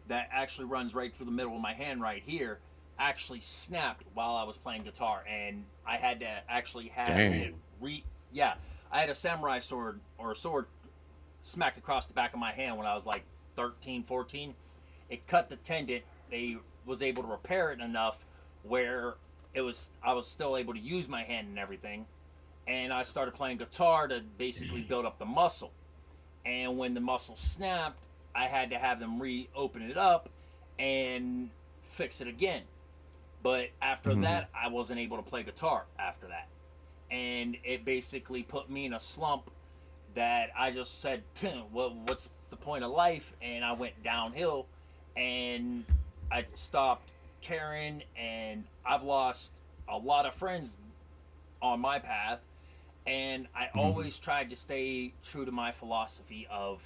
that actually runs right through the middle of my hand right here actually snapped while I was playing guitar, and I had to actually have it Dang. yeah, I had a samurai sword or a sword smacked across the back of my hand when I was like 13, 14. It cut the tendon. They was able to repair it enough where it was I was still able to use my hand and everything. And I started playing guitar to basically build up the muscle. And when the muscle snapped, I had to have them reopen it up and fix it again. But after Mhm. that, I wasn't able to play guitar after that. And it basically put me in a slump that I just said, well, what's the point of life? And I went downhill and I stopped caring. And I've lost a lot of friends on my path. And I Mhm. always tried to stay true to my philosophy of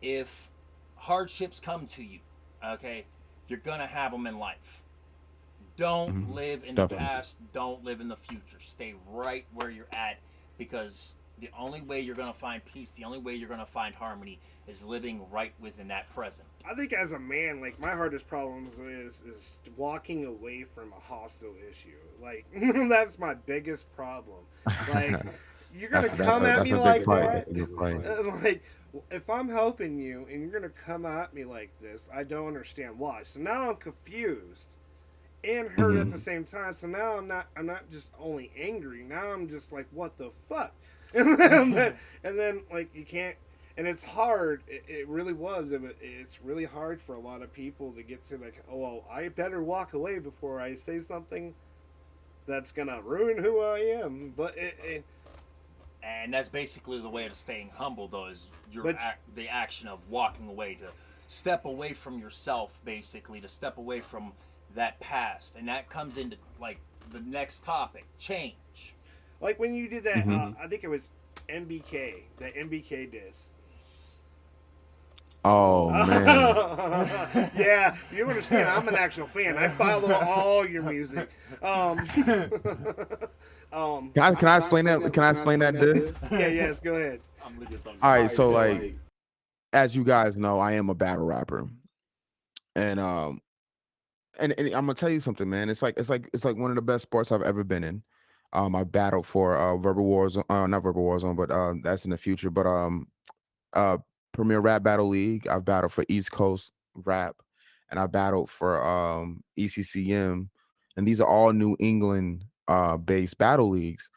if hardships come to you, okay, you're going to have them in life. Don't Mhm. live in the Definitely. past. Don't live in the future. Stay right where you're at because the only way you're going to find peace, the only way you're going to find harmony is living right within that present. I think as a man, like my hardest problems is walking away from a hostile issue. Like that's my biggest problem. Like you're gonna come at That's me a big like fight. that, That's a big fight. like if I'm helping you and you're gonna come at me like this, I don't understand why. So now I'm confused and hurt at the Mhm. same time. So now I'm not just only angry. Now I'm just like, what the fuck? And then like you can't. And it's hard. It really was. It's really hard for a lot of people to get to like, oh, well, I better walk away before I say something that's gonna ruin who I am. But And that's basically the way to staying humble, though, is but the action of walking away, to step away from yourself, basically, to step away from that past. And that comes into, like, the next topic, change. like when you did that, Mhm. I think it was MBK, that MBK disc. Oh man. Yeah, you understand. I'm an actual fan. I follow all your music. Um, Can I explain that? Can I explain that, dude? yeah, yes. Go ahead. I'm looking at All right. So like, as you guys know, I am a battle rapper, and and I'm gonna tell you something, man. It's like one of the best sports I've ever been in. I battled for Verbal Wars, not Verbal Warzone, but that's in the future. But uh, Premier Rap Battle League. I've battled for East Coast Rap, and I battled for ECCM, and these are all New England based battle leagues.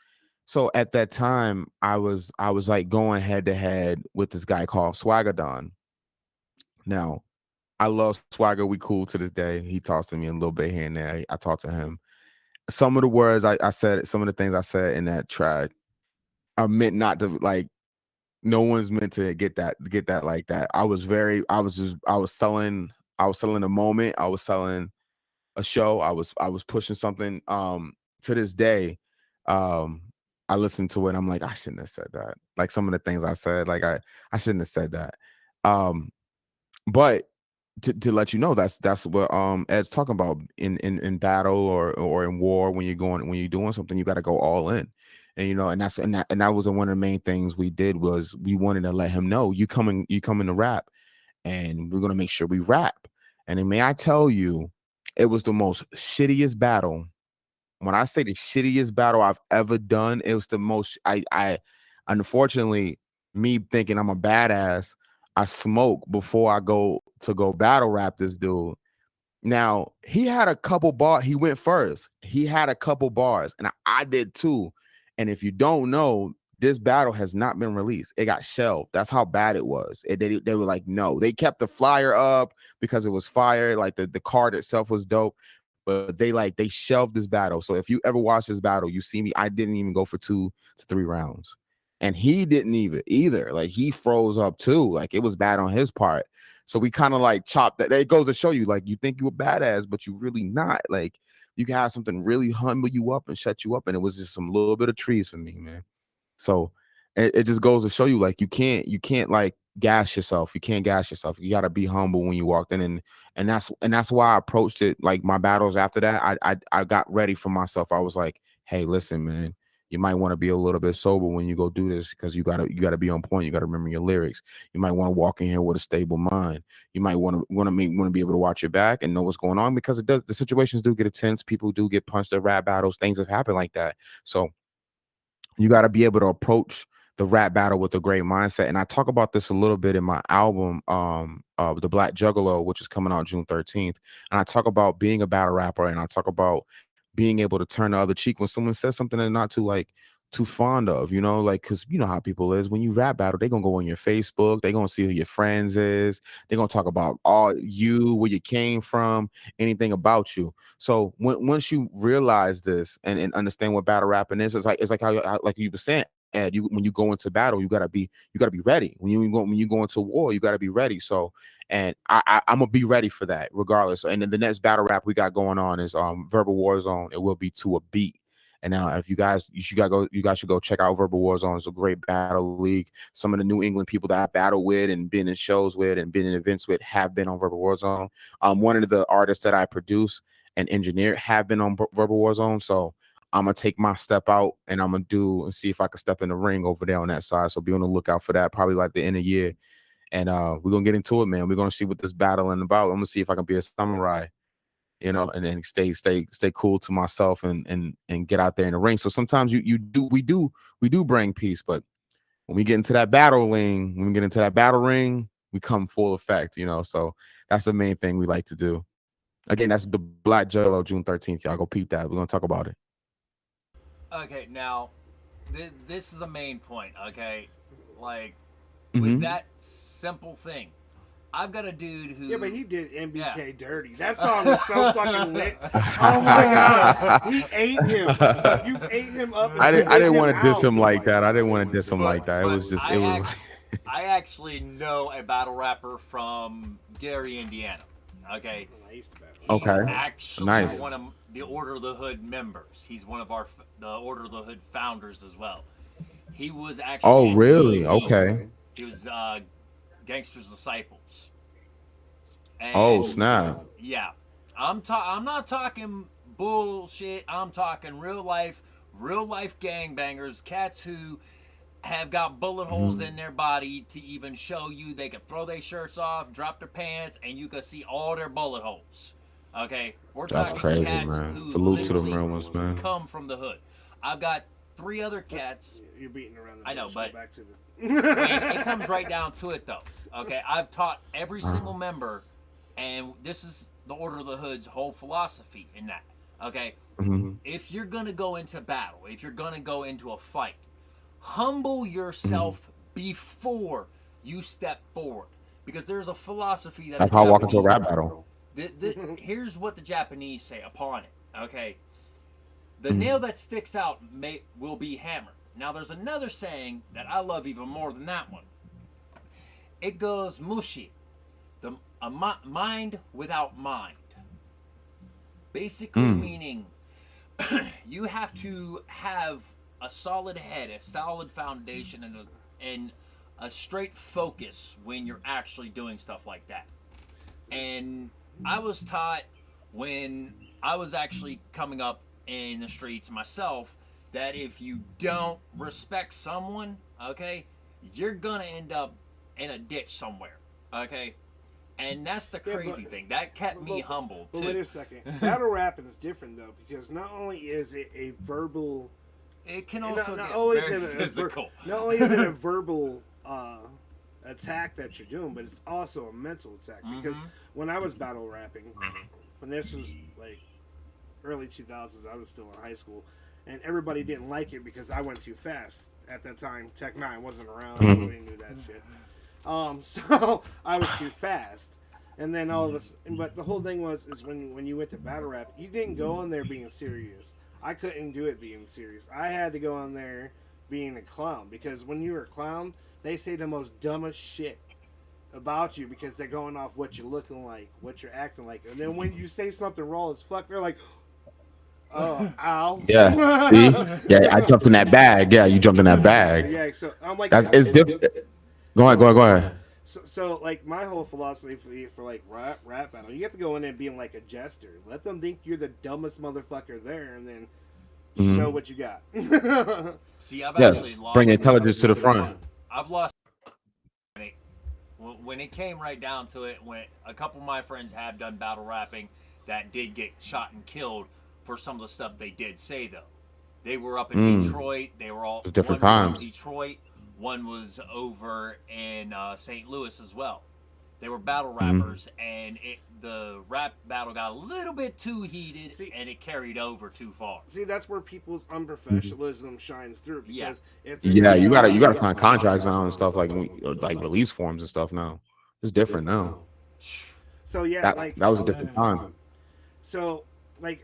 So at that time, I was like going head to head with this guy called Swagadon. Now I love Swagger. We cool to this day. He talks to me a little bit here and there. I talk to him. Some of the words I said, some of the things I said in that track are meant not to like. No one's meant to get that like that. I was selling. I was selling the moment. I was selling. a show. I was pushing something. To this day, um, I listen to it. I'm like, I shouldn't have said that. Like some of the things I said, like I shouldn't have said that. Um, but to let you know, that's what Ed's talking about in battle or in war. When you're doing something, you got to go all in. And that was one of the main things we did. Was we wanted to let him know, you coming to rap, and we're gonna make sure we rap. And then may I tell you, it was the most shittiest battle. When I say the shittiest battle I've ever done, it was the most. I unfortunately, me thinking I'm a badass, I smoke before I go battle rap this dude. Now he had a couple bars. He went first. He had a couple bars, and I did too. And if you don't know, this battle has not been released. It got shelved. That's how bad it was. They were like, no. They kept the flyer up because it was fire. Like the card itself was dope, but they shelved this battle. So if you ever watch this battle, you see me. I didn't even go for 2 to 3 rounds, and he didn't even either. Like he froze up too. Like it was bad on his part. So we kind of like chopped that. It goes to show you, like, you think you a badass, but you really not. Like you can have something really humble you up and shut you up. And it was just some little bit of trees for me, man. So it just goes to show you, like, you can't like gas yourself. You can't gas yourself. You gotta be humble when you walked in. And that's why I approached it. Like my battles after that, I got ready for myself. I was like, hey, listen, man. You might want to be a little bit sober when you go do this, because you gotta be on point. You gotta remember your lyrics. You might want to walk in here with a stable mind. You might want to be able to watch your back and know what's going on, because the situations do get intense. People do get punched at rap battles. Things have happened like that. So you got to be able to approach the rap battle with a great mindset. And I talk about this a little bit in my album, The Black Juggalo, which is coming out June 13th. And I talk about being a battle rapper, and I talk about being able to turn the other cheek when someone says something they're not too fond of, like, because you know how people is. When you rap battle, they're gonna go on your Facebook, they're gonna see who your friends is, they're gonna talk about all you, where you came from, anything about you. So once you realize this and understand what battle rapping is, it's like how like you were saying, Ed, when you go into battle, you gotta be ready. When you go into war, you gotta be ready. So, and I'm gonna be ready for that regardless. And then the next battle rap we got going on is Verbal Warzone. It will be to a beat. And now, if you guys should go check out Verbal Warzone. It's a great battle league. Some of the New England people that I battle with and been in shows with and been in events with have been on Verbal Warzone. One of the artists that I produce and engineer have been on Verbal Warzone. So I'm gonna take my step out, and I'm gonna do and see if I can step in the ring over there on that side. So be on the lookout for that, probably like the end of the year. And we're gonna get into it, man. We're gonna see what this battling about. I'm gonna see if I can be a samurai, and then stay cool to myself and get out there in the ring. So sometimes we do bring peace, but when we get into that battle ring, we come full effect, So that's the main thing we like to do. Again, that's the Black Jello, June 13th. Y'all go peep that. We're gonna talk about it. Okay, now this is a main point. Okay, like Mm-hmm. with that simple thing, I've got a dude who. Yeah, but he did MBK Yeah. dirty. That song was so fucking lit. Oh my god, he ate him. You ate him up. And I didn't want to diss out. him like that. I didn't want to diss him like that. It But was just it was. I actually know a battle rapper from Gary, Indiana. Okay. I used to battle. He's Okay. actually Nice. one of the Order of the Hood members. He's one of the Order of the Hood founders as well. He was actually. Oh, in really? GOD. Okay. He was Gangster's Disciples. Oh, And snap. yeah, I'm not talking bullshit. I'm talking real life gangbangers, cats who have got bullet holes in their body to even show you they can throw their shirts off, drop their pants, and you can see all their bullet holes. Okay, we're That's talking crazy, cats man. who Salute to the literally real ones, man. come from the hood. I've got 3 other cats. You're beating around the I know, bush. but- Go back to the. It comes right down to it, though. Okay, I've taught every single member, and this is the Order of the Hood's whole philosophy in that. Okay, Mhm. if you're gonna go into battle, if you're gonna go into a fight, humble yourself before you step forward, because there's a philosophy that That's the how I walk into a Japanese- rap battle. Here's what the Japanese say upon it. Okay, the nail that sticks out will be hammered. Now, there's another saying that I love even more than that one. It goes mushi, a mind without mind. Basically, meaning you have to have a solid head, a solid foundation, and a straight focus when you're actually doing stuff like that. And I was taught when I was actually coming up in the streets myself that if you don't respect someone, okay, you're gonna end up in a ditch somewhere, okay? And that's the crazy thing. That kept me humble But too. wait a second. Battle rapping is different though, because not only is it a verbal, It can also not get only very is it physical. not only is it a verbal attack that you're doing, but it's also a mental attack. Because when I was battle rapping, when this was like early 2000s, I was still in high school, and everybody didn't like it because I went too fast. At that time, Tech 9 wasn't around. Nobody knew that shit. So I was too fast. And then all of us, but the whole thing is when you went to battle rap, you didn't go in there being serious. I couldn't do it being serious. I had to go in there being a clown, because when you're a clown, they say the most dumbest shit about you because they're going off what you're looking like, what you're acting like, and then when you say something raw as fuck, they're like, "Oh, ow." Yeah. See? Yeah, I jumped in that bag. Yeah, you jumped in that bag. Yeah, so I'm like, That's it's different. Go ahead. So like my whole philosophy for like rap battle, you have to go in there being like a jester. Let them think you're the dumbest motherfucker there, and then show what you got. See, I've actually lost. Bring intelligence to the front. I've lost when it came right down to it. When a couple of my friends have done battle rapping that did get shot and killed for some of the stuff they did say, though. They were up in Detroit. They were all different one was times. in Detroit. One was over in St. Louis as well. They were battle rappers, and the rap battle got a little bit too heated, and it carried over too far. See, that's where people's unprofessionalism shines through. Because if Yeah, you gotta sign contracts now and stuff like release forms and stuff now. It's different now. So yeah, that was a different time. So like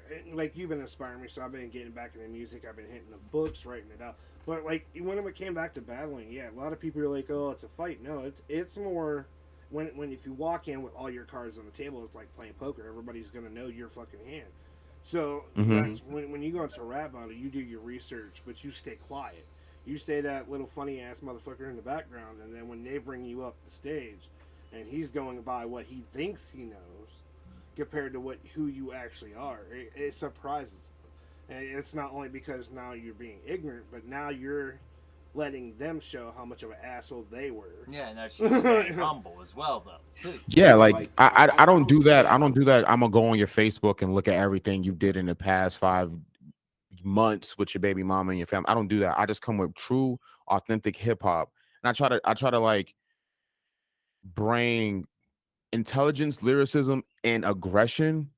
you've been inspiring me, so I've been getting back into music. I've been hitting the books, writing it out. But like when it came back to battling, yeah, a lot of people are like, "Oh, it's a fight." No, it's more when if you walk in with all your cards on the table, it's like playing poker. Everybody's gonna know your fucking hand. So that's when you go into a rap battle, you do your research, but you stay quiet. You stay that little funny ass motherfucker in the background, and then when they bring you up the stage, and he's going by what he thinks he knows, compared to who you actually are, it surprises them. And it's not only because now you're being ignorant, but now you're letting them show how much of an asshole they were. Yeah, and that's just staying humble as well, though. Too. Yeah, like I don't do that. I don't do that. I'm gonna go on your Facebook and look at everything you did in the past 5 months with your baby mama and your family. I don't do that. I just come with true, authentic hip hop, and I try to like bring intelligence, lyricism, and aggression,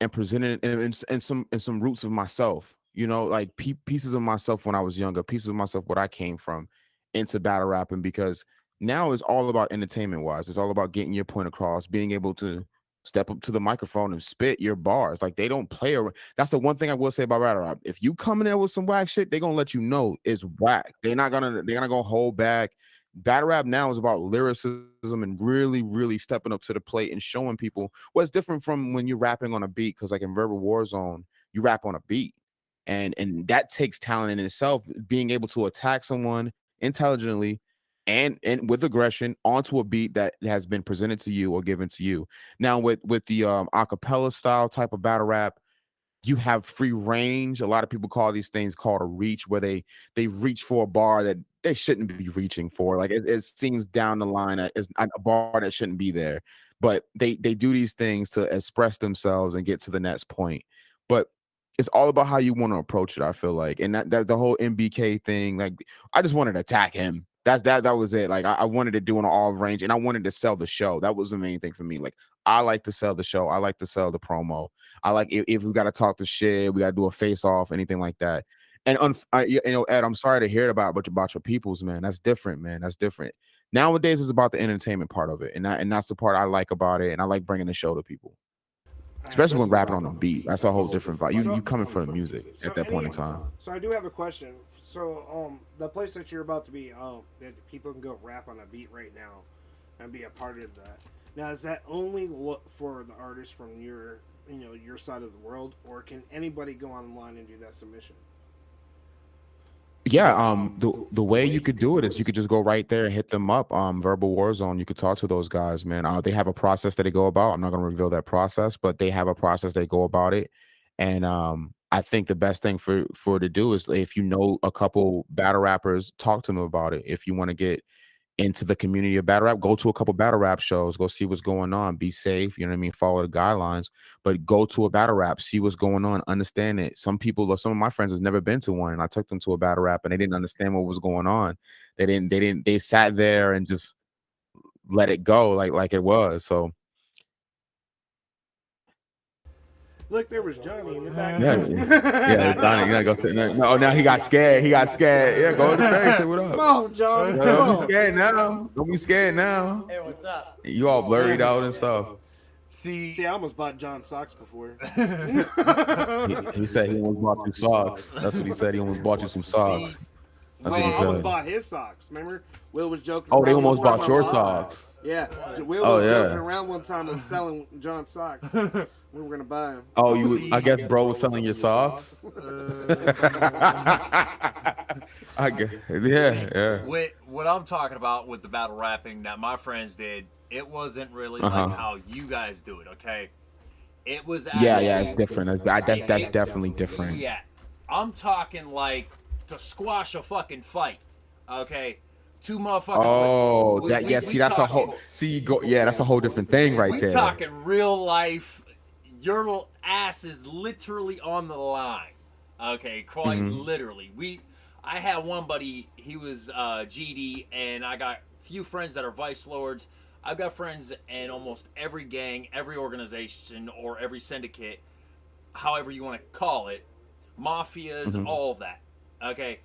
and present it in some roots of myself. You know, like pieces of myself when I was younger, pieces of myself where I came from, into battle rapping, because now it's all about entertainment wise. It's all about getting your point across, being able to step up to the microphone and spit your bars. Like they don't play around. That's the one thing I will say about battle rap. If you come in there with some whack shit, they're gonna let you know it's whack. They're not gonna hold back. Battle rap now is about lyricism and really, really stepping up to the plate and showing people what's different from when you're rapping on a beat. Because like in Verbal Warzone, you rap on a beat, and that takes talent in itself. Being able to attack someone intelligently and with aggression onto a beat that has been presented to you or given to you. Now with the acapella style type of battle rap, you have free range. A lot of people call these things called a reach, where they reach for a bar that they shouldn't be reaching for. Like it seems down the line as a bar that shouldn't be there, but they do these things to express themselves and get to the next point. But it's all about how you want to approach it, I feel like. And that the whole MBK thing, like I just wanted to attack him. That was it. Like I wanted to do an all range, and I wanted to sell the show. That was the main thing for me. Like I like to sell the show. I like to sell the promo. I like if we got to talk the shit, we got to do a face off, anything like that. And you know, Ed, I'm sorry to hear about your peoples, man. That's different, man. That's different. Nowadays, it's about the entertainment part of it, and that's the part I like about it. And I like bringing the show to people, especially when rapping on the beat. That's a whole different vibe. You coming for the music at that point in time. So I do have a question. So the place that you're about to be, that people can go rap on a beat right now and be a part of that. Now, is that only for the artists from your your side of the world, or can anybody go online and do that submission? Yeah, the way you could do it is you could just go right there and hit them up. Verbal Warzone. You could talk to those guys, man. They have a process that they go about. I'm not gonna reveal that process, but they have a process they go about it. And I think the best thing for to do is if you know a couple battle rappers, talk to them about it. If you want to get into the community of battle rap, go to a couple battle rap shows, go see what's going on, be safe, you know what I mean, follow the guidelines, but go to a battle rap, see what's going on, understand it. Some of my friends has never been to one, and I took them to a battle rap and they didn't understand what was going on. They sat there and just let it go like it was. So Look, there was Johnny in the back. yeah, yeah, Donnie, yeah, go to no, now he got scared. He got scared. Yeah, go to the thing, say what up. Come on, John. No, don't be scared now. Don't be scared now. Hey, what's up? You all blurred out and stuff. See, I almost bought John socks before. He said he almost bought you socks. That's what he said. He almost bought you some socks. That's what I he almost said. bought his socks. Remember? Will was joking. Oh, they around almost one bought time your about socks. Yeah, Will Oh, was yeah. joking around one time of selling John socks. We were gonna buy them. Oh, I guess bro was selling your socks. I guess, yeah. What I'm talking about with the battle rapping that my friends did, it wasn't really like how you guys do it, okay? It was actually, Yeah, it's different. That's definitely different. Yeah, I'm talking like to squash a fucking fight, okay? Two motherfuckers. Oh, see, that's a whole. That's a whole different thing right there. We talking real life. Your ass is literally on the line, okay? Quite literally. I had one buddy. He was GD, and I got a few friends that are vice lords. I've got friends in almost every gang, every organization, or every syndicate, however you want to call it, mafias, all of that. Okay,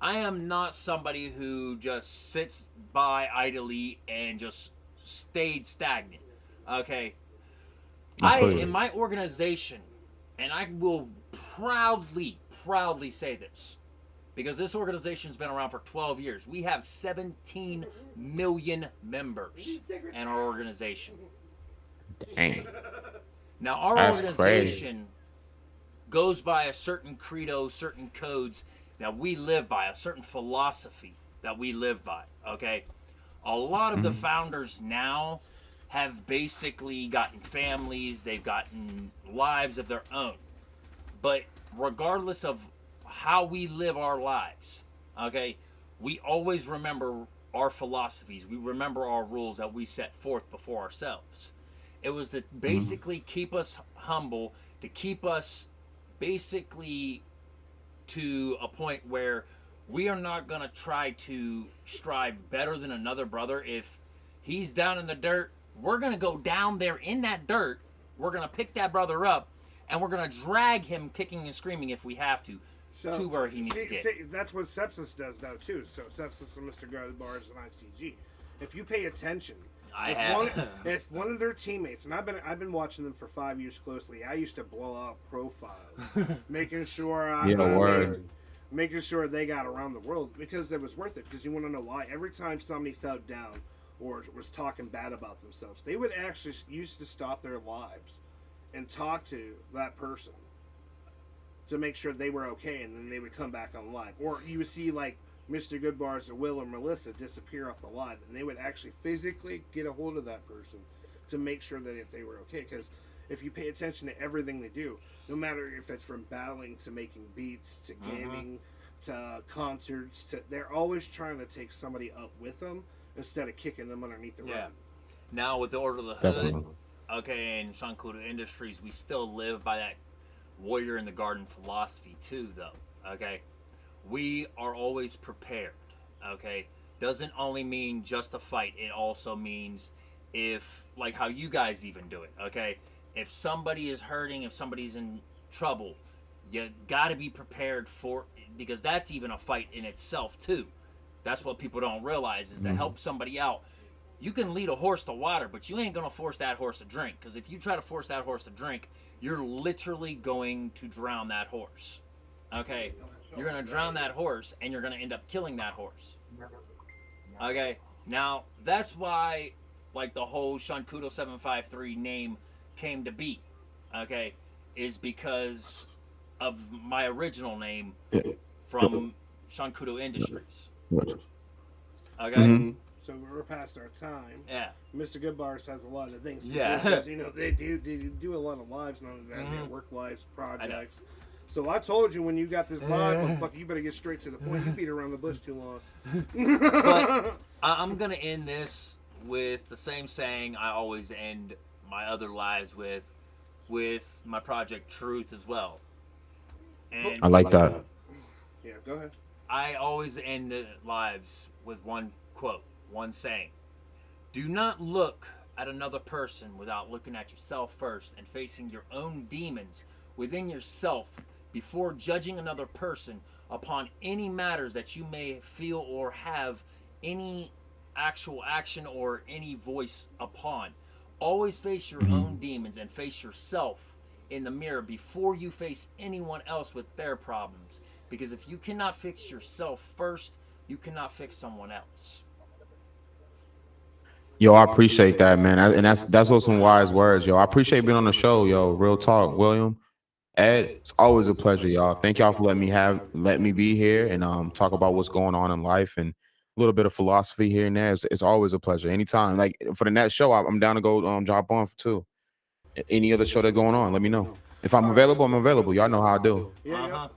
I am not somebody who just sits by idly and just stayed stagnant. Okay, in my organization, and I will proudly say this, because this organization's been around for 12 years. We have 17 million members in our organization. Dang. Now, our organization goes by a certain credo, certain codes that we live by, a certain philosophy that we live by, okay? A lot of the founders now have basically gotten families, they've gotten lives of their own. But regardless of how we live our lives, okay, we always remember our philosophies. We remember our rules that we set forth before ourselves. It was to basically keep us humble, to keep us basically to a point where we are not going to try to strive better than another brother. If he's down in the dirt, we're going to go down there in that dirt. We're going to pick that brother up, and we're going to drag him kicking and screaming if we have to where he needs to get. See, that's what Sepsis does, though, too. So Sepsis and mr.goodbarz and ITG. If you pay attention, if one of their teammates, and I've been watching them for 5 years closely. I used to blow up profiles, making sure making sure they got around the world, because it was worth it. Because you want to know why? Every time somebody fell down or was talking bad about themselves, they would actually used to stop their lives and talk to that person to make sure they were okay, and then they would come back on live. Or you would see like Mr. Goodbarz or Will or Melissa disappear off the live, and they would actually physically get a hold of that person to make sure that they were okay. Because if you pay attention to everything they do, no matter if it's from battling to making beats to gaming to concerts, they're always trying to take somebody up with them instead of kicking them underneath the rug. Now with the Order of the Hood, okay, and Shawnkudoe Industries, we still live by that warrior in the garden philosophy too, though. Okay, we are always prepared. Okay, doesn't only mean just a fight. It also means if, like how you guys even do it. Okay, if somebody is hurting, if somebody's in trouble, you got to be prepared for it, because that's even a fight in itself too. That's what people don't realize, is to help somebody out. You can lead a horse to water, but you ain't gonna force that horse to drink. Because if you try to force that horse to drink, you're literally going to drown that horse. Okay, you're gonna drown that horse, and you're gonna end up killing that horse. Okay, now that's why, like, the whole Shawnkudoe 753 name came to be. okay, is because of my original name Yeah. from Shawnkudoe Industries. What? Okay? Mhm. So we're past our time. Yeah. Mr. Goodbarz has a lot of things to Yeah. do because they do a lot of lives, none of that work lives, projects. So I told you when you got this live, motherfucker, you better get straight to the point. You beat around the bush too long. But I'm gonna end this with the same saying I always end my other lives with my project Truth as well. And I like that. Yeah, go ahead. I always end the lives with one quote, one saying. Do not look at another person without looking at yourself first and facing your own demons within yourself before judging another person upon any matters that you may feel or have any actual action or any voice upon. Always face your own demons and face yourself in the mirror before you face anyone else with their problems. Because if you cannot fix yourself first, you cannot fix someone else. Yo, I appreciate that, man. And that's also some wise words, yo. I appreciate being on the show, yo. Real talk, William. Ed, it's always a pleasure, y'all. Thank y'all for letting me be here and talk about what's going on in life and a little bit of philosophy here and there. It's always a pleasure. Anytime. Like for the next show, I'm down to go drop on for too. Any other show that's going on, let me know. If I'm available, I'm available. Y'all know how I do. Yeah,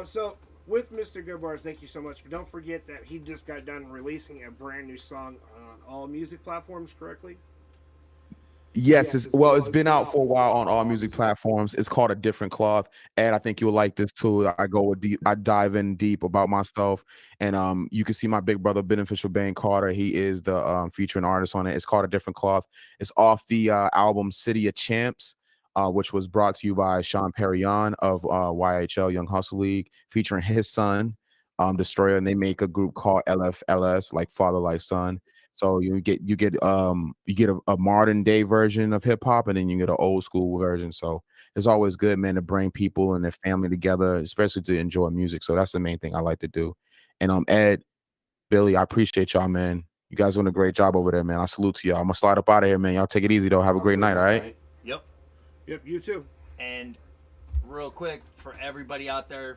so with Mr. Goodbarz, thank you so much. But don't forget that he just got done releasing a brand new song on all music platforms, correctly? Yes, it's been out for a while on all music platforms. It's called A Different Cloth. And I think you'll like this too. I dive in deep about myself. And you can see my big brother, Beneficial Bane Carter. He is the featuring artist on it. It's called A Different Cloth. It's off the album City of Champs, which was brought to you by Sean Perrion of YHL Young Hustle League, featuring his son, Destroyer, and they make a group called LFLS, like Father Like Son. So you get a modern day version of hip hop, and then you get an old school version. So it's always good, man, to bring people and their family together, especially to enjoy music. So that's the main thing I like to do. And Ed, Billy, I appreciate y'all, man. You guys doing a great job over there, man. I salute to y'all. I'm gonna slide up out of here, man. Y'all take it easy though. Have a great night, all right? Yep. Yep, you too. And real quick, for everybody out there,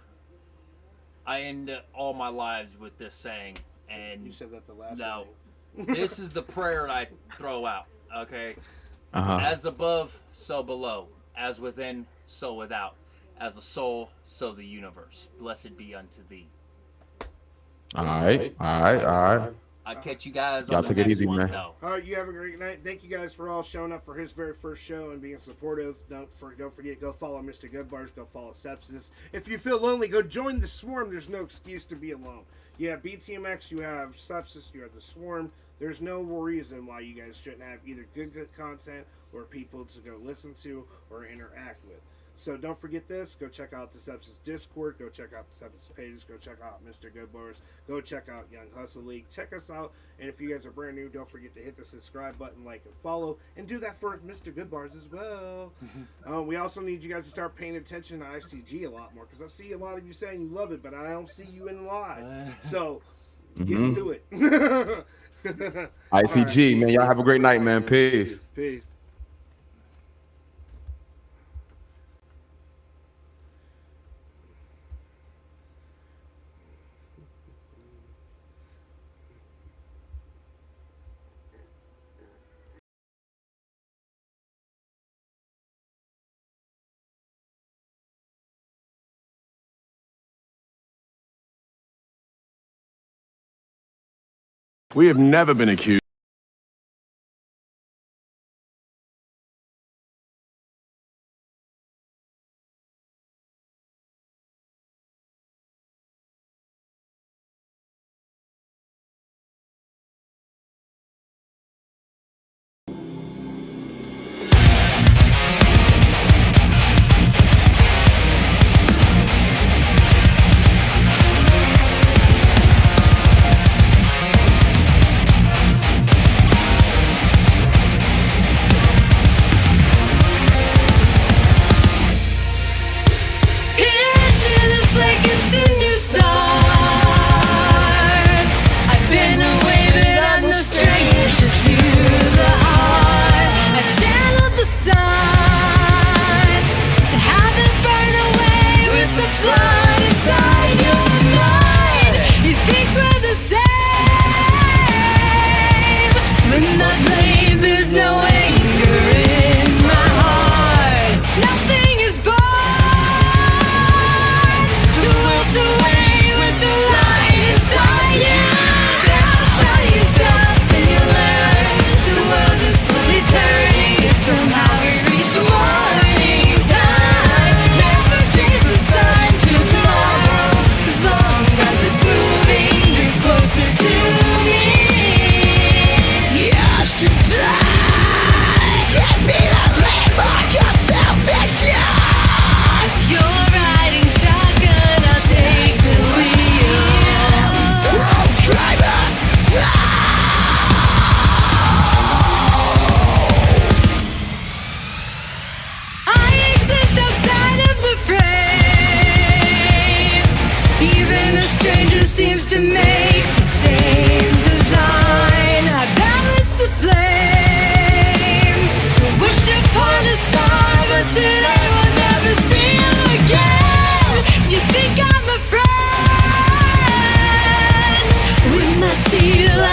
I end all my lives with this saying. And You said that the last no, time. this is the prayer I throw out. Okay. Uh-huh. As above, so below. As within, so without. As the soul, so the universe. Blessed be unto thee. All right. I'll catch you guys Y'all on the take it next easy, one, man. though. All right, you have a great night. Thank you guys for all showing up for his very first show and being supportive. Don't forget, go follow Mr. Goodbarz. Go follow Sepsis. If you feel lonely, go join the Swarm. There's no excuse to be alone. You have BTMX, you have Sepsis, you have the Swarm. There's no reason why you guys shouldn't have either good content or people to go listen to or interact with. So don't forget this. Go check out the Sepsis Discord. Go check out the Sepsis pages. Go check out Mr. Goodbarz. Go check out Young Hustle League. Check us out. And if you guys are brand new, don't forget to hit the subscribe button, like, and follow. And do that for Mr. Goodbarz as well. We also need you guys to start paying attention to ICG a lot more. Because I see a lot of you saying you love it, but I don't see you in live. So get to it. ICG, man. Y'all have a great night, man. Peace. Peace. We have never been accused.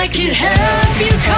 I could help you